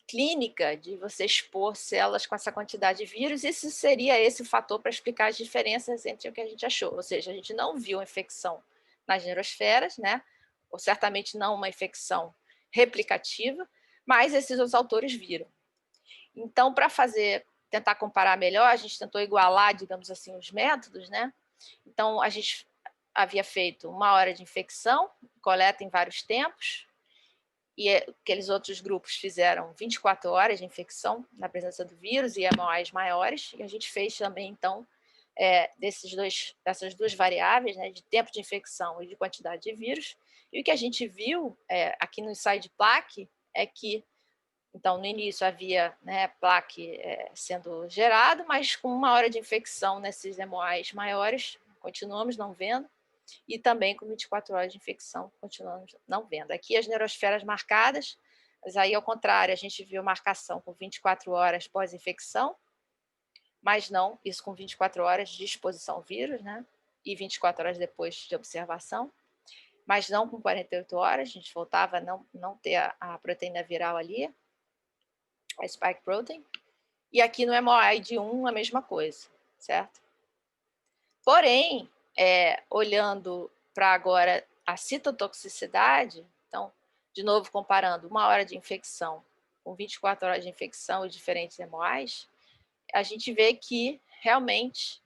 clínica de você expor células com essa quantidade de vírus, isso seria esse o fator para explicar as diferenças entre o que a gente achou. Ou seja, a gente não viu infecção nas neurosferas, né? Ou certamente não uma infecção replicativa, mas esses outros autores viram. Então, para tentar comparar melhor, a gente tentou igualar, digamos assim, os métodos, né? Então, a gente havia feito 1 hora de infecção, coleta em vários tempos, e aqueles outros grupos fizeram 24 horas de infecção na presença do vírus e MOIs maiores, e a gente fez também, então, dessas duas variáveis, né, de tempo de infecção e de quantidade de vírus, e o que a gente viu aqui no ensaio de plaque é que, então, no início havia, né, plaque sendo gerado, mas com 1 hora de infecção nesses MOIs maiores, continuamos não vendo, e também com 24 horas de infecção, continuamos não vendo. Aqui as neurosferas marcadas, mas aí, ao contrário, a gente viu marcação com 24 horas pós-infecção, mas não isso com 24 horas de exposição ao vírus, né? E 24 horas depois de observação, mas não com 48 horas, a gente voltava a não ter a proteína viral ali, a spike protein, e aqui no MOI de 1 a mesma coisa, certo? Porém, olhando para agora a citotoxicidade, então, de novo comparando 1 hora de infecção com 24 horas de infecção e diferentes MOIs, a gente vê que realmente,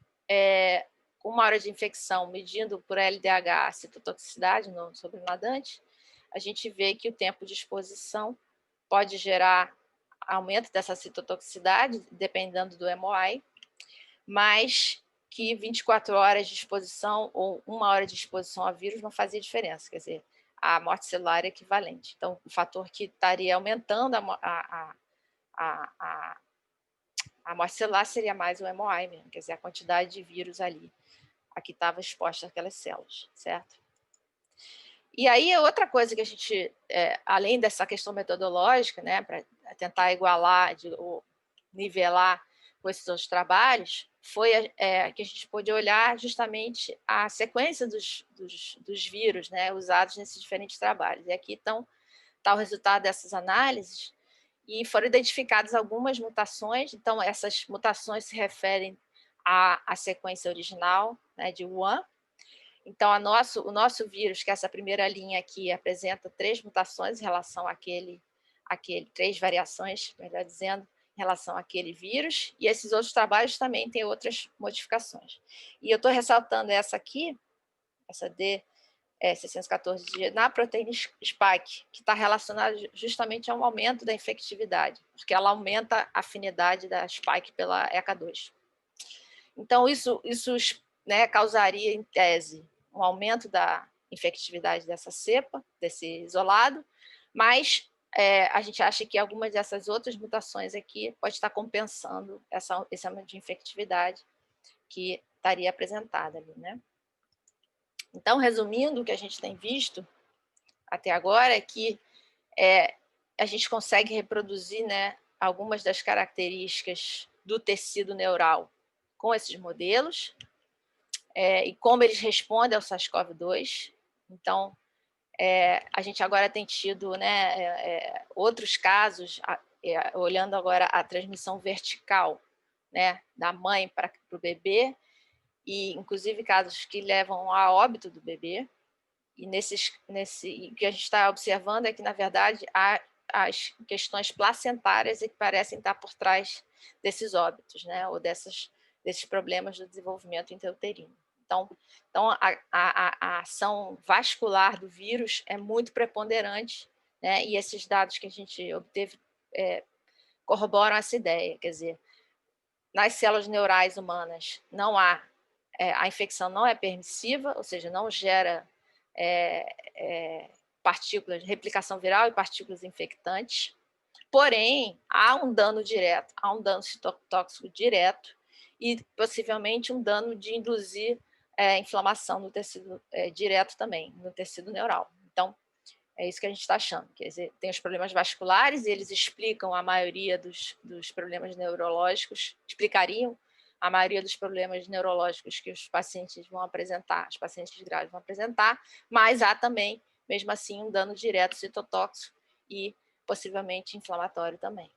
com 1 hora de infecção, medindo por LDH a citotoxicidade no sobrenadante, a gente vê que o tempo de exposição pode gerar aumento dessa citotoxicidade, dependendo do MOI, mas que 24 horas de exposição ou 1 hora de exposição a vírus não fazia diferença, quer dizer, a morte celular é equivalente. Então, o fator que estaria aumentando a morte celular seria mais o MOI mesmo, quer dizer, a quantidade de vírus ali, a que estava exposta aquelas células, certo? E aí, outra coisa que a gente, além dessa questão metodológica, né, para tentar igualar, ou nivelar com esses outros trabalhos, foi que a gente pôde olhar justamente a sequência dos vírus, né, usados nesses diferentes trabalhos. E aqui está o resultado dessas análises, e foram identificadas algumas mutações. Então, essas mutações se referem à sequência original, né, de Wuhan. Então, o nosso vírus, que é essa primeira linha aqui, apresenta 3 mutações em relação àquele 3 variações, melhor dizendo, em relação àquele vírus, e esses outros trabalhos também têm outras modificações. E eu estou ressaltando essa aqui, essa 614 dias na proteína spike, que está relacionada justamente ao aumento da infectividade, porque ela aumenta a afinidade da spike pela ECA2. Então, isso né, causaria, em tese, um aumento da infectividade dessa cepa, desse isolado, mas a gente acha que algumas dessas outras mutações aqui pode estar compensando esse aumento de infectividade que estaria apresentada ali, né? Então, resumindo, o que a gente tem visto até agora é que a gente consegue reproduzir, né, algumas das características do tecido neural com esses modelos, e como eles respondem ao SARS-CoV-2. Então, a gente agora tem tido, né, outros casos, olhando agora a transmissão vertical, né, da mãe para o bebê, e inclusive casos que levam a óbito do bebê. E o que a gente está observando é que, na verdade, há as questões placentárias que parecem estar por trás desses óbitos, né, ou desses problemas do desenvolvimento intrauterino. Então a ação vascular do vírus é muito preponderante, né, e esses dados que a gente obteve corroboram essa ideia. Quer dizer, nas células neurais humanas não há, a infecção não é permissiva, ou seja, não gera partículas, replicação viral e partículas infectantes, porém há um dano direto, há um dano citotóxico direto e possivelmente um dano de induzir inflamação no tecido direto também, no tecido neural. Então, é isso que a gente está achando. Quer dizer, tem os problemas vasculares e eles explicam a maioria dos problemas neurológicos, explicariam a maioria dos problemas neurológicos que os pacientes vão apresentar, os pacientes graves vão apresentar, mas há também, mesmo assim, um dano direto citotóxico e possivelmente inflamatório também.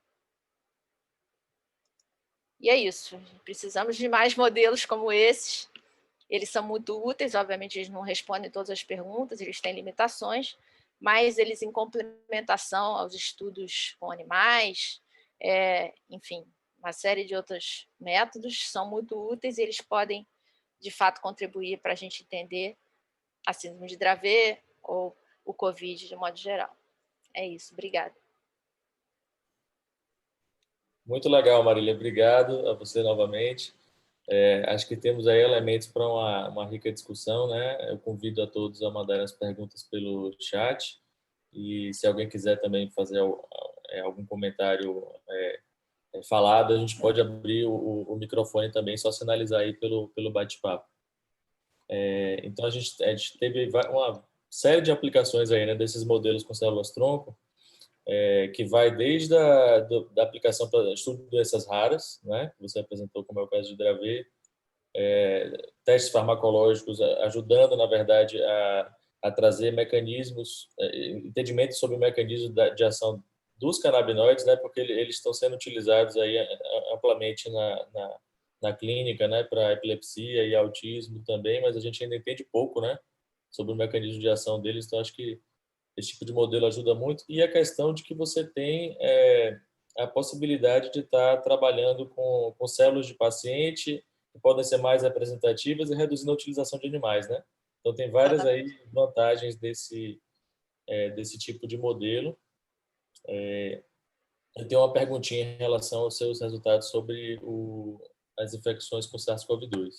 E é isso. Precisamos de mais modelos como esses. Eles são muito úteis, obviamente eles não respondem todas as perguntas, eles têm limitações, mas eles, em complementação aos estudos com animais, enfim, uma série de outros métodos são muito úteis e eles podem, de fato, contribuir para a gente entender a síndrome de Dravet ou o COVID de modo geral. É isso, obrigada. Muito legal, Marília. Obrigado a você novamente. Acho que temos aí elementos para uma rica discussão, né? Eu convido a todos a mandarem as perguntas pelo chat e se alguém quiser também fazer algum comentário falado, a gente pode abrir o microfone também, só sinalizar aí pelo bate-papo. Então, a gente teve uma série de aplicações aí, né, desses modelos com células-tronco, que vai desde da aplicação para estudo de doenças raras, né, que você apresentou, como é o caso de Dravet, testes farmacológicos, ajudando, na verdade, a trazer mecanismos, entendimento sobre o mecanismo de ação dos canabinoides, né, porque eles estão sendo utilizados aí amplamente na clínica, né, para epilepsia e autismo também, mas a gente ainda entende pouco, né, sobre o mecanismo de ação deles, então acho que esse tipo de modelo ajuda muito. E a questão de que você tem a possibilidade de estar trabalhando com células de paciente que podem ser mais representativas e reduzindo a utilização de animais, né? Então tem várias aí vantagens desse tipo de modelo. Eu tenho uma perguntinha em relação aos seus resultados sobre as infecções com SARS-CoV-2.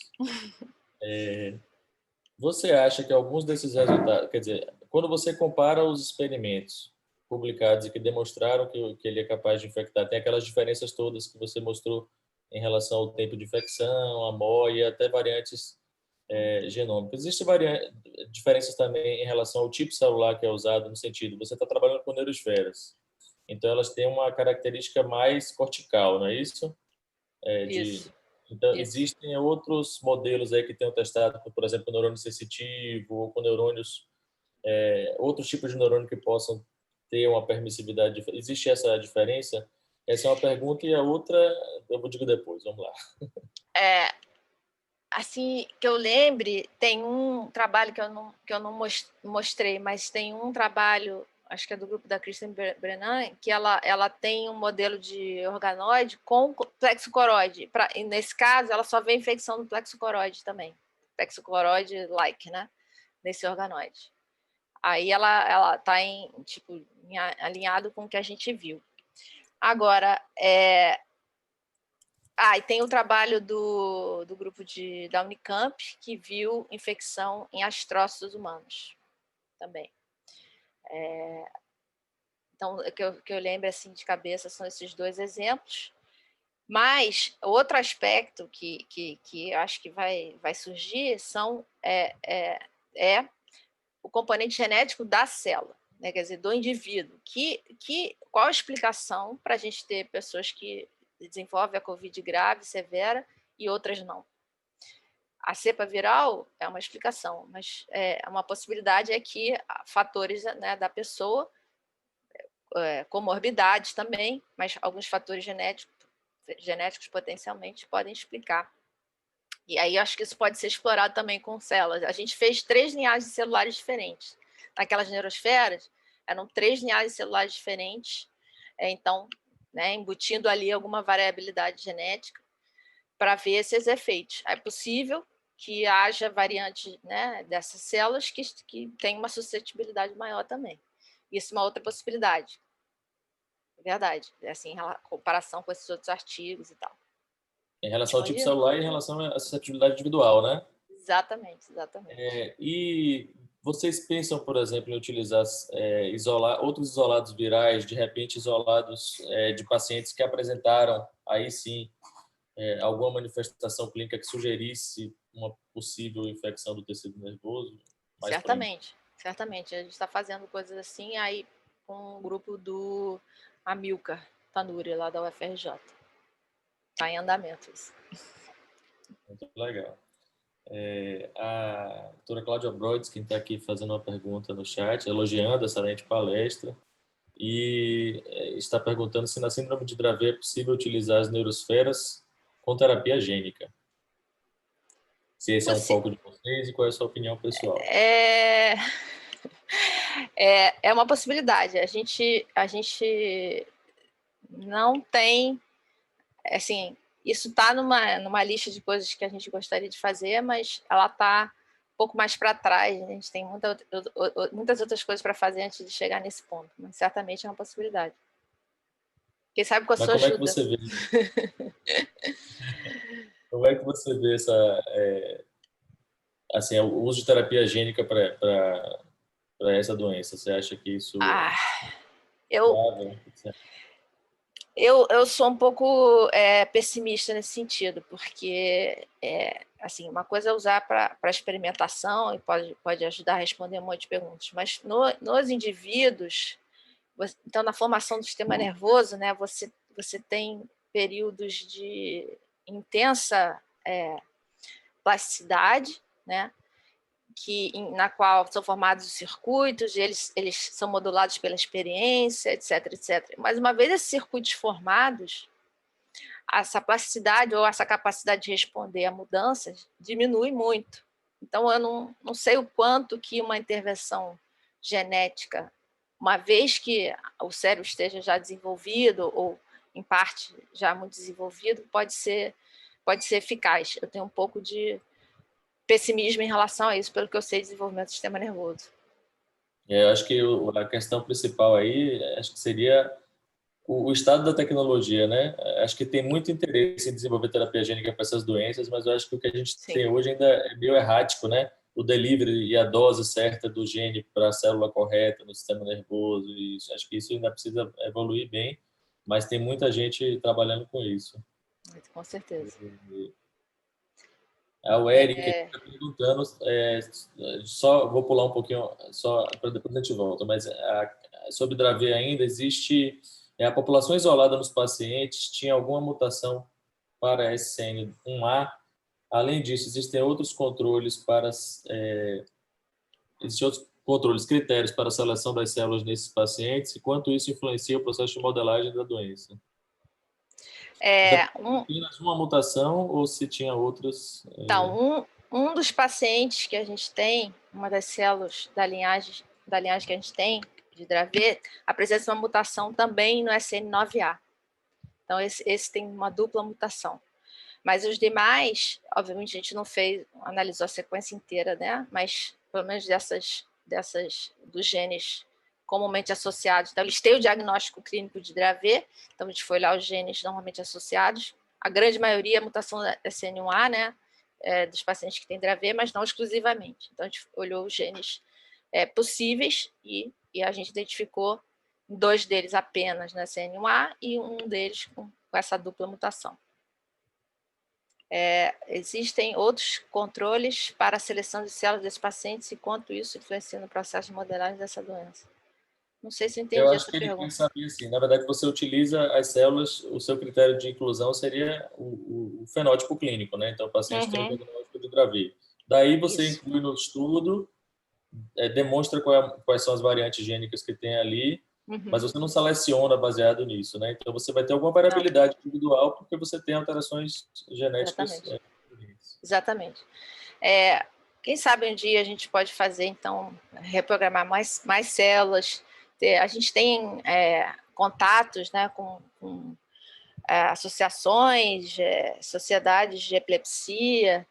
Você acha que alguns desses resultados, quer dizer, quando você compara os experimentos publicados e que demonstraram que ele é capaz de infectar, tem aquelas diferenças todas que você mostrou em relação ao tempo de infecção, a MOI e até variantes genômicas. Existem diferenças também em relação ao tipo celular que é usado, no sentido, você está trabalhando com neuroesferas, então elas têm uma característica mais cortical, não é isso? Isso. Então, Isso. existem outros modelos aí que tenham testado, por exemplo, neurônio sensitivo ou com neurônios, outros tipos de neurônio que possam ter uma permissividade. Existe essa diferença? Essa é uma pergunta e a outra eu vou dizer depois. Vamos lá. Assim, que eu lembre, tem um trabalho que eu não mostrei, mas tem um trabalho, acho que é do grupo da Kristen Brennan, que ela tem um modelo de organoide com plexo coroide. E nesse caso, ela só vê infecção no plexo coroide também. Plexo coroide-like, né? nesse organoide. Aí ela está tipo, alinhado com o que a gente viu. Agora, e tem o trabalho do grupo da Unicamp, que viu infecção em astrócitos humanos também. Então, que eu lembro assim, de cabeça são esses 2 exemplos. Mas outro aspecto que eu acho que vai surgir é o componente genético da célula, né? Quer dizer, do indivíduo. Qual a explicação para a gente ter pessoas que desenvolvem a Covid grave, severa, e outras não? A cepa viral é uma explicação, mas uma possibilidade é que fatores, né, da pessoa, comorbidades também, mas alguns fatores genéticos potencialmente podem explicar. E aí acho que isso pode ser explorado também com células. A gente fez 3 linhagens celulares diferentes. Naquelas neurosferas, eram 3 linhagens celulares diferentes, então, né, embutindo ali alguma variabilidade genética para ver esses efeitos. É possível que haja variantes, né, dessas células que têm uma suscetibilidade maior também. Isso é uma outra possibilidade. É verdade. Assim, em comparação com esses outros artigos e tal. Em relação ao tipo celular e em relação à suscetibilidade individual, né? Exatamente. E vocês pensam, por exemplo, em utilizar outros isolados virais, de repente isolados de pacientes que apresentaram, aí sim, alguma manifestação clínica que sugerisse uma possível infecção do tecido nervoso? Certamente. A gente está fazendo coisas assim aí com um grupo do Amilcar Tanuri, lá da UFRJ. Está em andamento isso. Muito legal. A doutora Cláudia Brodes, quem está aqui fazendo uma pergunta no chat, elogiando a excelente palestra, e está perguntando se na síndrome de Dravet é possível utilizar as neurosferas com terapia gênica. Se esse é um foco de vocês e qual é a sua opinião pessoal? É uma possibilidade. A gente não tem, assim, isso está numa lista de coisas que a gente gostaria de fazer, mas ela está um pouco mais para trás. A gente tem muitas outras coisas para fazer antes de chegar nesse ponto, mas certamente é uma possibilidade. Quem sabe com a sua ajuda. Como é que você vê assim, o uso de terapia gênica para essa doença? Você acha que isso eu sou um pouco pessimista nesse sentido, porque assim, uma coisa é usar para experimentação e pode ajudar a responder um monte de perguntas, mas nos indivíduos, então na formação do sistema nervoso, né, você tem períodos de intensa plasticidade, né, na qual são formados os circuitos, eles são modulados pela experiência, etc, etc. Mas uma vez esses circuitos formados, essa plasticidade ou essa capacidade de responder a mudanças diminui muito. Então, eu não sei o quanto que uma intervenção genética, uma vez que o cérebro esteja já desenvolvido ou, em parte, já muito desenvolvido, pode ser eficaz. Eu tenho um pouco de pessimismo em relação a isso, pelo que eu sei, desenvolvimento do sistema nervoso. Eu acho que a questão principal aí, acho que seria o estado da tecnologia, né? Acho que tem muito interesse em desenvolver terapia gênica para essas doenças, mas eu acho que o que a gente tem hoje ainda é meio errático, né? O delivery e a dose certa do gene para a célula correta no sistema nervoso, e acho que isso ainda precisa evoluir bem, mas tem muita gente trabalhando com isso. Com certeza. O Eric está perguntando, só vou pular um pouquinho, só para depois a gente volta, mas sobre Dravet ainda existe a população isolada nos pacientes tinha alguma mutação para SCN1A. Além disso, existem outros controles existem outros controles, critérios para a seleção das células nesses pacientes, e quanto isso influencia o processo de modelagem da doença? Apenas uma mutação ou se tinha outras? Então, um dos pacientes que a gente tem, uma das células da linhagem que a gente tem, de Dravet, apresenta uma mutação também no SN9A. Então, esse tem uma dupla mutação. Mas os demais, obviamente, a gente não analisou a sequência inteira, né? Mas pelo menos dos genes comumente associados. Então, eles têm o diagnóstico clínico de Dravet, então a gente foi olhar os genes normalmente associados. A grande maioria é mutação da SN1A, né, dos pacientes que têm Dravet, mas não exclusivamente. Então, a gente olhou os genes possíveis e a gente identificou 2 deles apenas na SN1A e um deles com essa dupla mutação. Existem outros controles para a seleção de células desses pacientes e quanto isso influencia no processo de modelagem dessa doença. Não sei se eu Eu entendi acho essa que ele quer pergunta. saber assim, na verdade, você utiliza as células, o seu critério de inclusão seria o fenótipo clínico, né? Então, o paciente tem o diagnóstico de Dravet. Daí você Isso. inclui no estudo, demonstra quais são as variantes gênicas que tem ali, mas você não seleciona baseado nisso, né? Então, você vai ter alguma Não, variabilidade individual porque você tem alterações genéticas. exatamente. Exatamente. Quem sabe um dia a gente pode fazer, então, reprogramar mais células. A gente tem contatos, né, com associações, sociedades de epilepsia,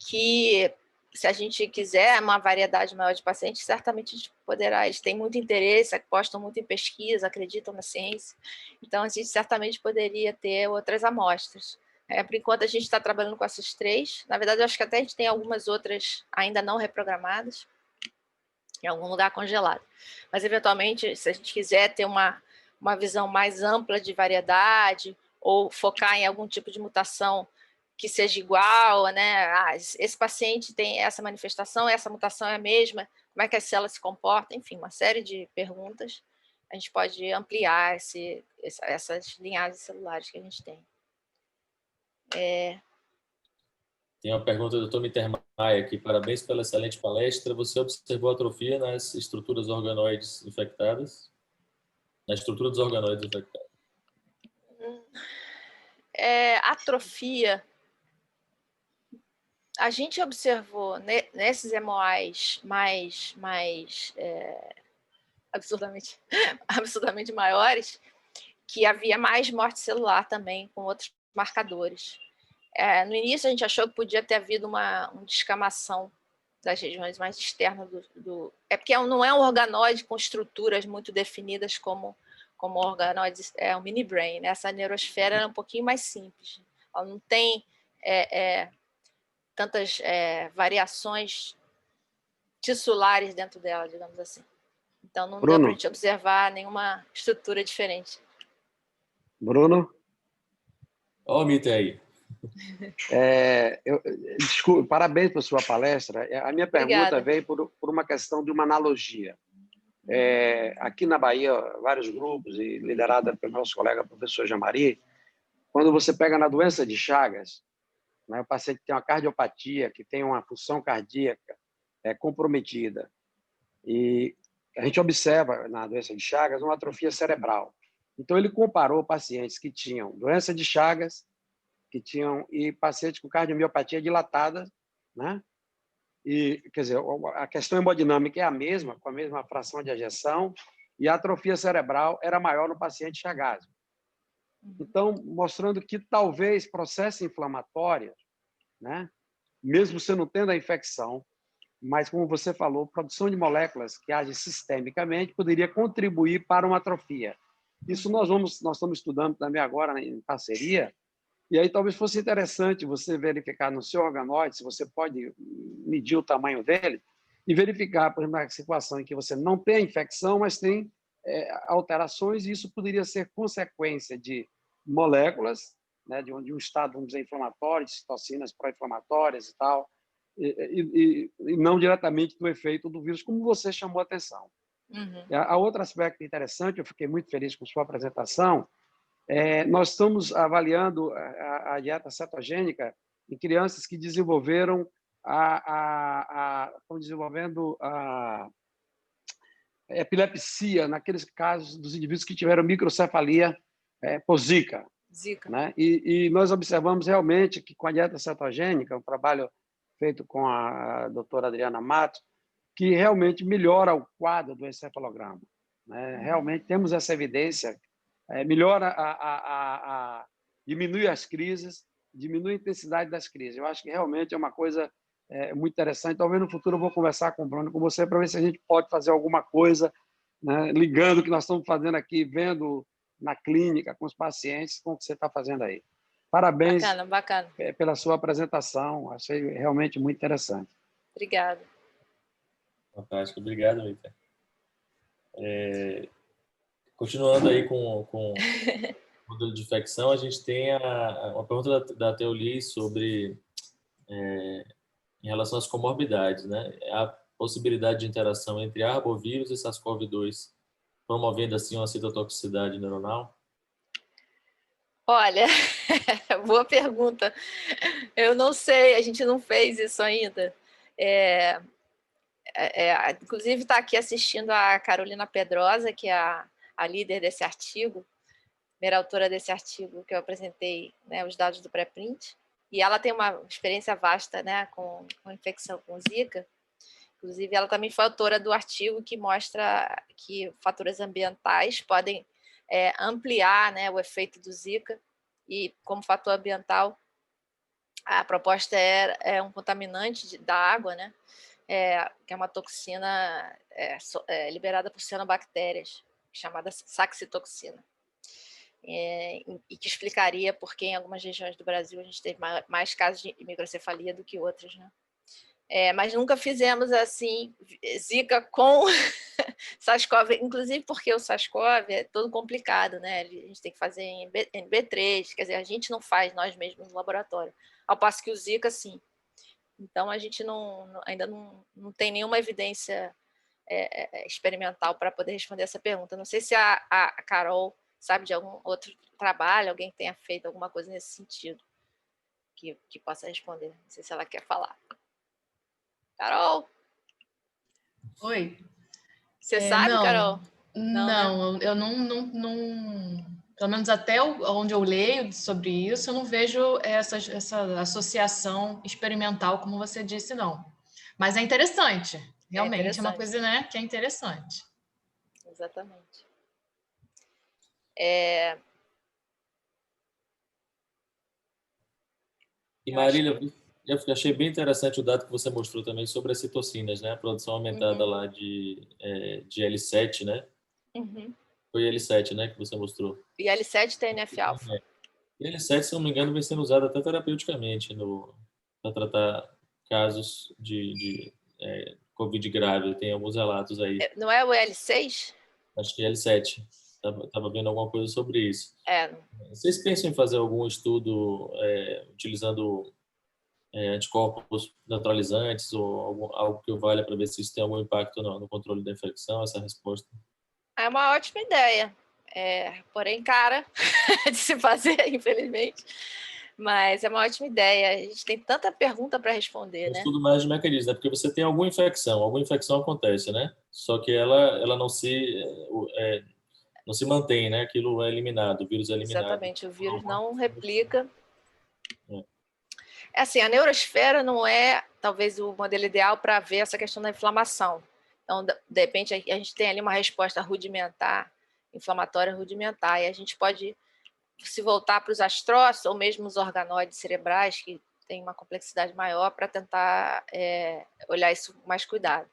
que, se a gente quiser uma variedade maior de pacientes, certamente a gente poderá. Eles têm muito interesse, apostam muito em pesquisa, acreditam na ciência. Então, a gente certamente poderia ter outras amostras. Por enquanto, a gente está trabalhando com essas 3. Na verdade, eu acho que até a gente tem algumas outras ainda não reprogramadas, em algum lugar congelado. Mas, eventualmente, se a gente quiser ter uma visão mais ampla de variedade ou focar em algum tipo de mutação que seja igual, né? Esse paciente tem essa manifestação, essa mutação é a mesma, como é que as células se comportam? Enfim, uma série de perguntas. A gente pode ampliar essas linhagens celulares que a gente tem. Tem uma pergunta do Dr. Mittermeier aqui. Parabéns pela excelente palestra. Você observou atrofia nas estruturas organoides infectadas? Na estrutura dos organoides infectados? Atrofia, a gente observou nesses MOAs mais absurdamente maiores, que havia mais morte celular também, com outros marcadores. No início, a gente achou que podia ter havido uma descamação das regiões mais externas porque não é um organoide com estruturas muito definidas como organoides, o mini brain, né? Essa neurosfera é um pouquinho mais simples. Ela não tem tantas variações tissulares dentro dela, digamos assim. Então, não deu para a gente observar nenhuma estrutura diferente. Bruno? Olha o mito aí. Desculpa, parabéns pela sua palestra. A minha pergunta Obrigada. veio por uma questão de uma analogia. Aqui na Bahia, vários grupos, e liderada pelo nosso colega professor Jamari, quando você pega na doença de Chagas, né, o paciente tem uma cardiopatia, que tem uma função cardíaca comprometida, e a gente observa na doença de Chagas uma atrofia cerebral. Então, ele comparou pacientes que tinham doença de Chagas e pacientes com cardiomiopatia dilatada, né? E, quer dizer, a questão hemodinâmica é a mesma, com a mesma fração de ejeção, e a atrofia cerebral era maior no paciente chagásico. Então, mostrando que talvez processo inflamatório, né, mesmo você não tendo a infecção, mas, como você falou, produção de moléculas que agem sistemicamente poderia contribuir para uma atrofia. Isso nós estamos estudando também agora em parceria, e aí talvez fosse interessante você verificar no seu organoide, se você pode medir o tamanho dele, e verificar, por exemplo, na situação em que você não tem a infecção, mas tem alterações, e isso poderia ser consequência de moléculas, né, de um estado, vamos dizer, inflamatório, de citocinas pró-inflamatórias e tal, e não diretamente do efeito do vírus, como você chamou a atenção. A outro aspecto interessante, eu fiquei muito feliz com sua apresentação, nós estamos avaliando a dieta cetogênica em crianças que desenvolveram estão desenvolvendo a epilepsia, naqueles casos dos indivíduos que tiveram microcefalia por Zika. Né? E nós observamos realmente que com a dieta cetogênica, um trabalho feito com a doutora Adriana Matos, que realmente melhora o quadro do encefalograma. Né? Realmente temos essa evidência, melhora, diminui as crises, diminui a intensidade das crises. Eu acho que realmente é uma coisa muito interessante. Talvez no futuro eu vou conversar com o Bruno, com você, para ver se a gente pode fazer alguma coisa, né, ligando o que nós estamos fazendo aqui, vendo na clínica, com os pacientes, com o que você está fazendo aí. Parabéns Bacana, bacana. pela sua apresentação, achei realmente muito interessante. Obrigada. Fantástico, obrigado, Vitor. Continuando aí com o modelo de infecção, a gente tem uma pergunta da Teoli sobre em relação às comorbidades, né? A possibilidade de interação entre arbovírus e SARS-CoV-2, promovendo assim uma citotoxicidade neuronal? Olha, boa pergunta. Eu não sei, a gente não fez isso ainda. Inclusive, está aqui assistindo a Carolina Pedrosa, que é a líder desse artigo, primeira autora desse artigo que eu apresentei, né, os dados do pré-print. E ela tem uma experiência vasta, né, com infecção com Zika. Inclusive, ela também foi autora do artigo que mostra que fatores ambientais podem ampliar, né, o efeito do Zika. E, como fator ambiental, a proposta é um contaminante da água, né, que é uma toxina liberada por cianobactérias, chamada saxitoxina. E que explicaria por que em algumas regiões do Brasil a gente teve mais casos de microcefalia do que outras, né? Mas nunca fizemos assim Zika com SARS-CoV, inclusive porque o SARS-CoV é todo complicado, né? A gente tem que fazer em B3, quer dizer, a gente não faz nós mesmos no laboratório, ao passo que o Zika, sim. Então, a gente ainda não tem nenhuma evidência experimental para poder responder essa pergunta. Não sei se a Carol sabe de algum outro trabalho, alguém que tenha feito alguma coisa nesse sentido, que possa responder. Não sei se ela quer falar. Carol? Oi. Você sabe, não, Carol? Não, né? Eu não. Pelo menos até onde eu leio sobre isso, eu não vejo essa associação experimental, como você disse, não. Mas é interessante. Realmente é uma coisa, né, que é interessante. Exatamente. E Marília, eu achei bem interessante o dado que você mostrou também sobre as citocinas, né? A produção aumentada lá de L7, né? Uhum. Foi L7, né, que você mostrou. E L7 tem TNF-alfa. E L7, se não me engano, vem sendo usado até terapeuticamente para tratar casos de Covid grave. Tem alguns relatos aí. Não é o L6? Acho que é L7. Estava vendo alguma coisa sobre isso. Vocês pensam em fazer algum estudo utilizando anticorpos neutralizantes ou algo que valha para ver se isso tem algum impacto no controle da infecção, essa resposta? É uma ótima ideia. Porém, cara de se fazer, infelizmente. Mas é uma ótima ideia. A gente tem tanta pergunta para responder, né? Estudo mais de mecanismo, né? Porque você tem alguma infecção acontece, né? Só que ela não se mantém, né? Aquilo é eliminado, o vírus é eliminado. Exatamente, o vírus não replica. Assim, a neurosfera não é, talvez, o modelo ideal para ver essa questão da inflamação. Então, de repente, a gente tem ali uma resposta rudimentar, inflamatória rudimentar, e a gente pode se voltar para os astrócitos ou mesmo os organoides cerebrais, que têm uma complexidade maior, para tentar olhar isso com mais cuidado.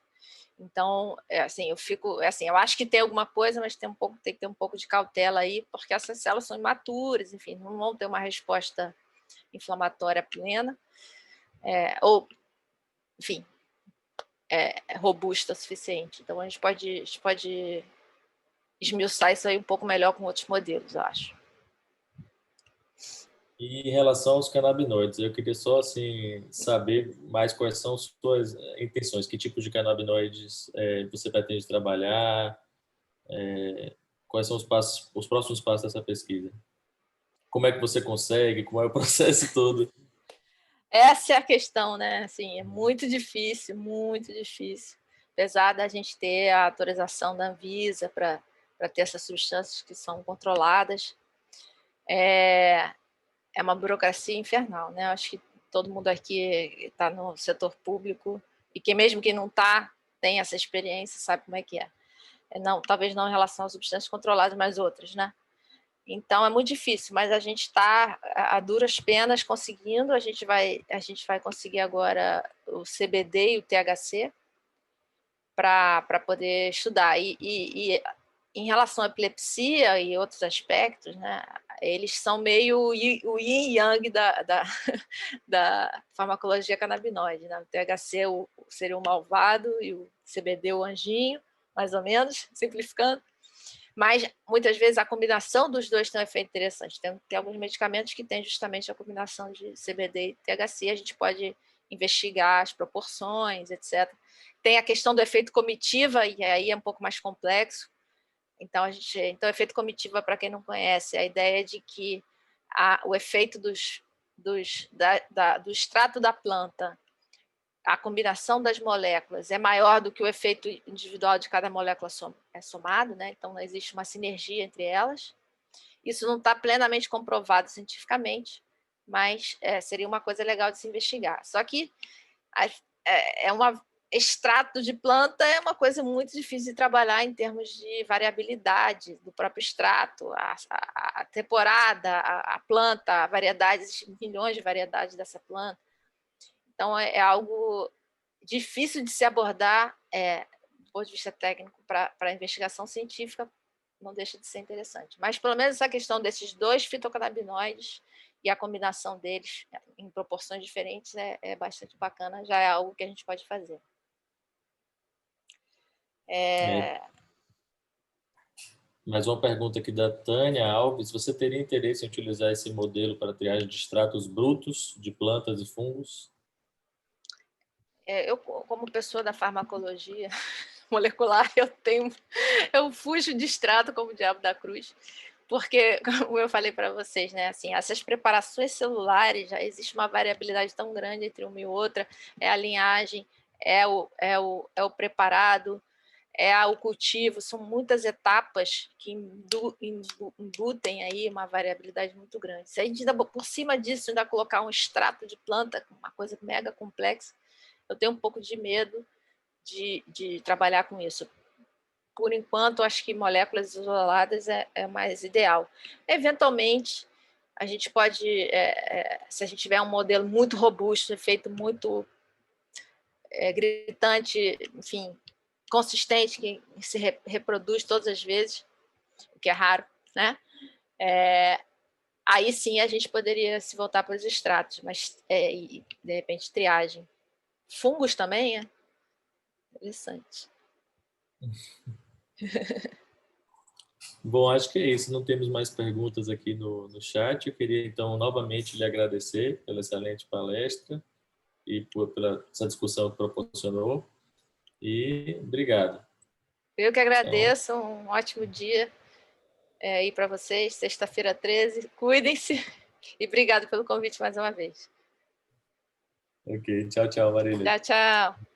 Então, eu acho que tem alguma coisa, mas tem que ter um pouco de cautela aí, porque essas células são imaturas, enfim, não vão ter uma resposta inflamatória plena, ou, enfim, robusta o suficiente. Então, a gente pode esmiuçar isso aí um pouco melhor com outros modelos, eu acho. E em relação aos canabinoides, eu queria só assim saber mais quais são as suas intenções, que tipo de canabinoides você pretende trabalhar, quais são os próximos passos dessa pesquisa. Como é que você consegue, como é o processo todo? Essa é a questão, né? Assim, é muito difícil, muito difícil. Apesar da gente ter a autorização da Anvisa para ter essas substâncias que são controladas, é uma burocracia infernal, né? Acho que todo mundo aqui está no setor público e que mesmo quem não está tem essa experiência, sabe como é que é. Não, talvez não em relação às substâncias controladas, mas outras, né? Então, é muito difícil, mas a gente está a duras penas conseguindo. A gente vai conseguir agora o CBD e o THC para poder estudar. E em relação à epilepsia e outros aspectos, né, eles são meio o yin e yang da farmacologia canabinoide. Né? O THC seria o malvado e o CBD o anjinho, mais ou menos, simplificando. Mas, muitas vezes, a combinação dos dois tem um efeito interessante. Tem alguns medicamentos que têm justamente a combinação de CBD e THC. A gente pode investigar as proporções, etc. Tem a questão do efeito comitiva, e aí é um pouco mais complexo. Então, efeito comitiva, para quem não conhece, a ideia de que o efeito do extrato da planta, a combinação das moléculas é maior do que o efeito individual de cada molécula somado, né? Então, não existe uma sinergia entre elas. Isso não está plenamente comprovado cientificamente, mas seria uma coisa legal de se investigar. Só que extrato de planta é uma coisa muito difícil de trabalhar em termos de variabilidade do próprio extrato, a temporada, a planta, a variedade, existem milhões de variedades dessa planta. Então, é algo difícil de se abordar do ponto de vista técnico para a investigação científica, não deixa de ser interessante. Mas, pelo menos, essa questão desses dois fitocannabinoides e a combinação deles em proporções diferentes é bastante bacana, já é algo que a gente pode fazer. Mais uma pergunta aqui da Tânia Alves. Você teria interesse em utilizar esse modelo para triagem de extratos brutos de plantas e fungos? Eu, como pessoa da farmacologia molecular, eu fujo de extrato como o diabo da cruz, porque, como eu falei para vocês, né, assim, essas preparações celulares, já existe uma variabilidade tão grande entre uma e outra, a linhagem, é o preparado, o cultivo, são muitas etapas que embutem aí uma variabilidade muito grande. Se a gente ainda, por cima disso, ainda colocar um extrato de planta, uma coisa mega complexa, eu tenho um pouco de medo de trabalhar com isso. Por enquanto, acho que moléculas isoladas é mais ideal. Eventualmente, a gente pode, se a gente tiver um modelo muito robusto, efeito muito gritante, enfim, consistente, que se reproduz todas as vezes, o que é raro, né? Aí sim a gente poderia se voltar para os extratos, mas de repente triagem. Fungos também, interessante. Bom, acho que é isso. Não temos mais perguntas aqui no chat. Eu queria, então, novamente lhe agradecer pela excelente palestra e pela essa discussão que proporcionou. E obrigado. Eu que agradeço. Um ótimo dia aí para vocês. Sexta-feira 13. Cuidem-se. E obrigado pelo convite mais uma vez. Ok. Tchau, tchau, Marília. Tchau, tchau.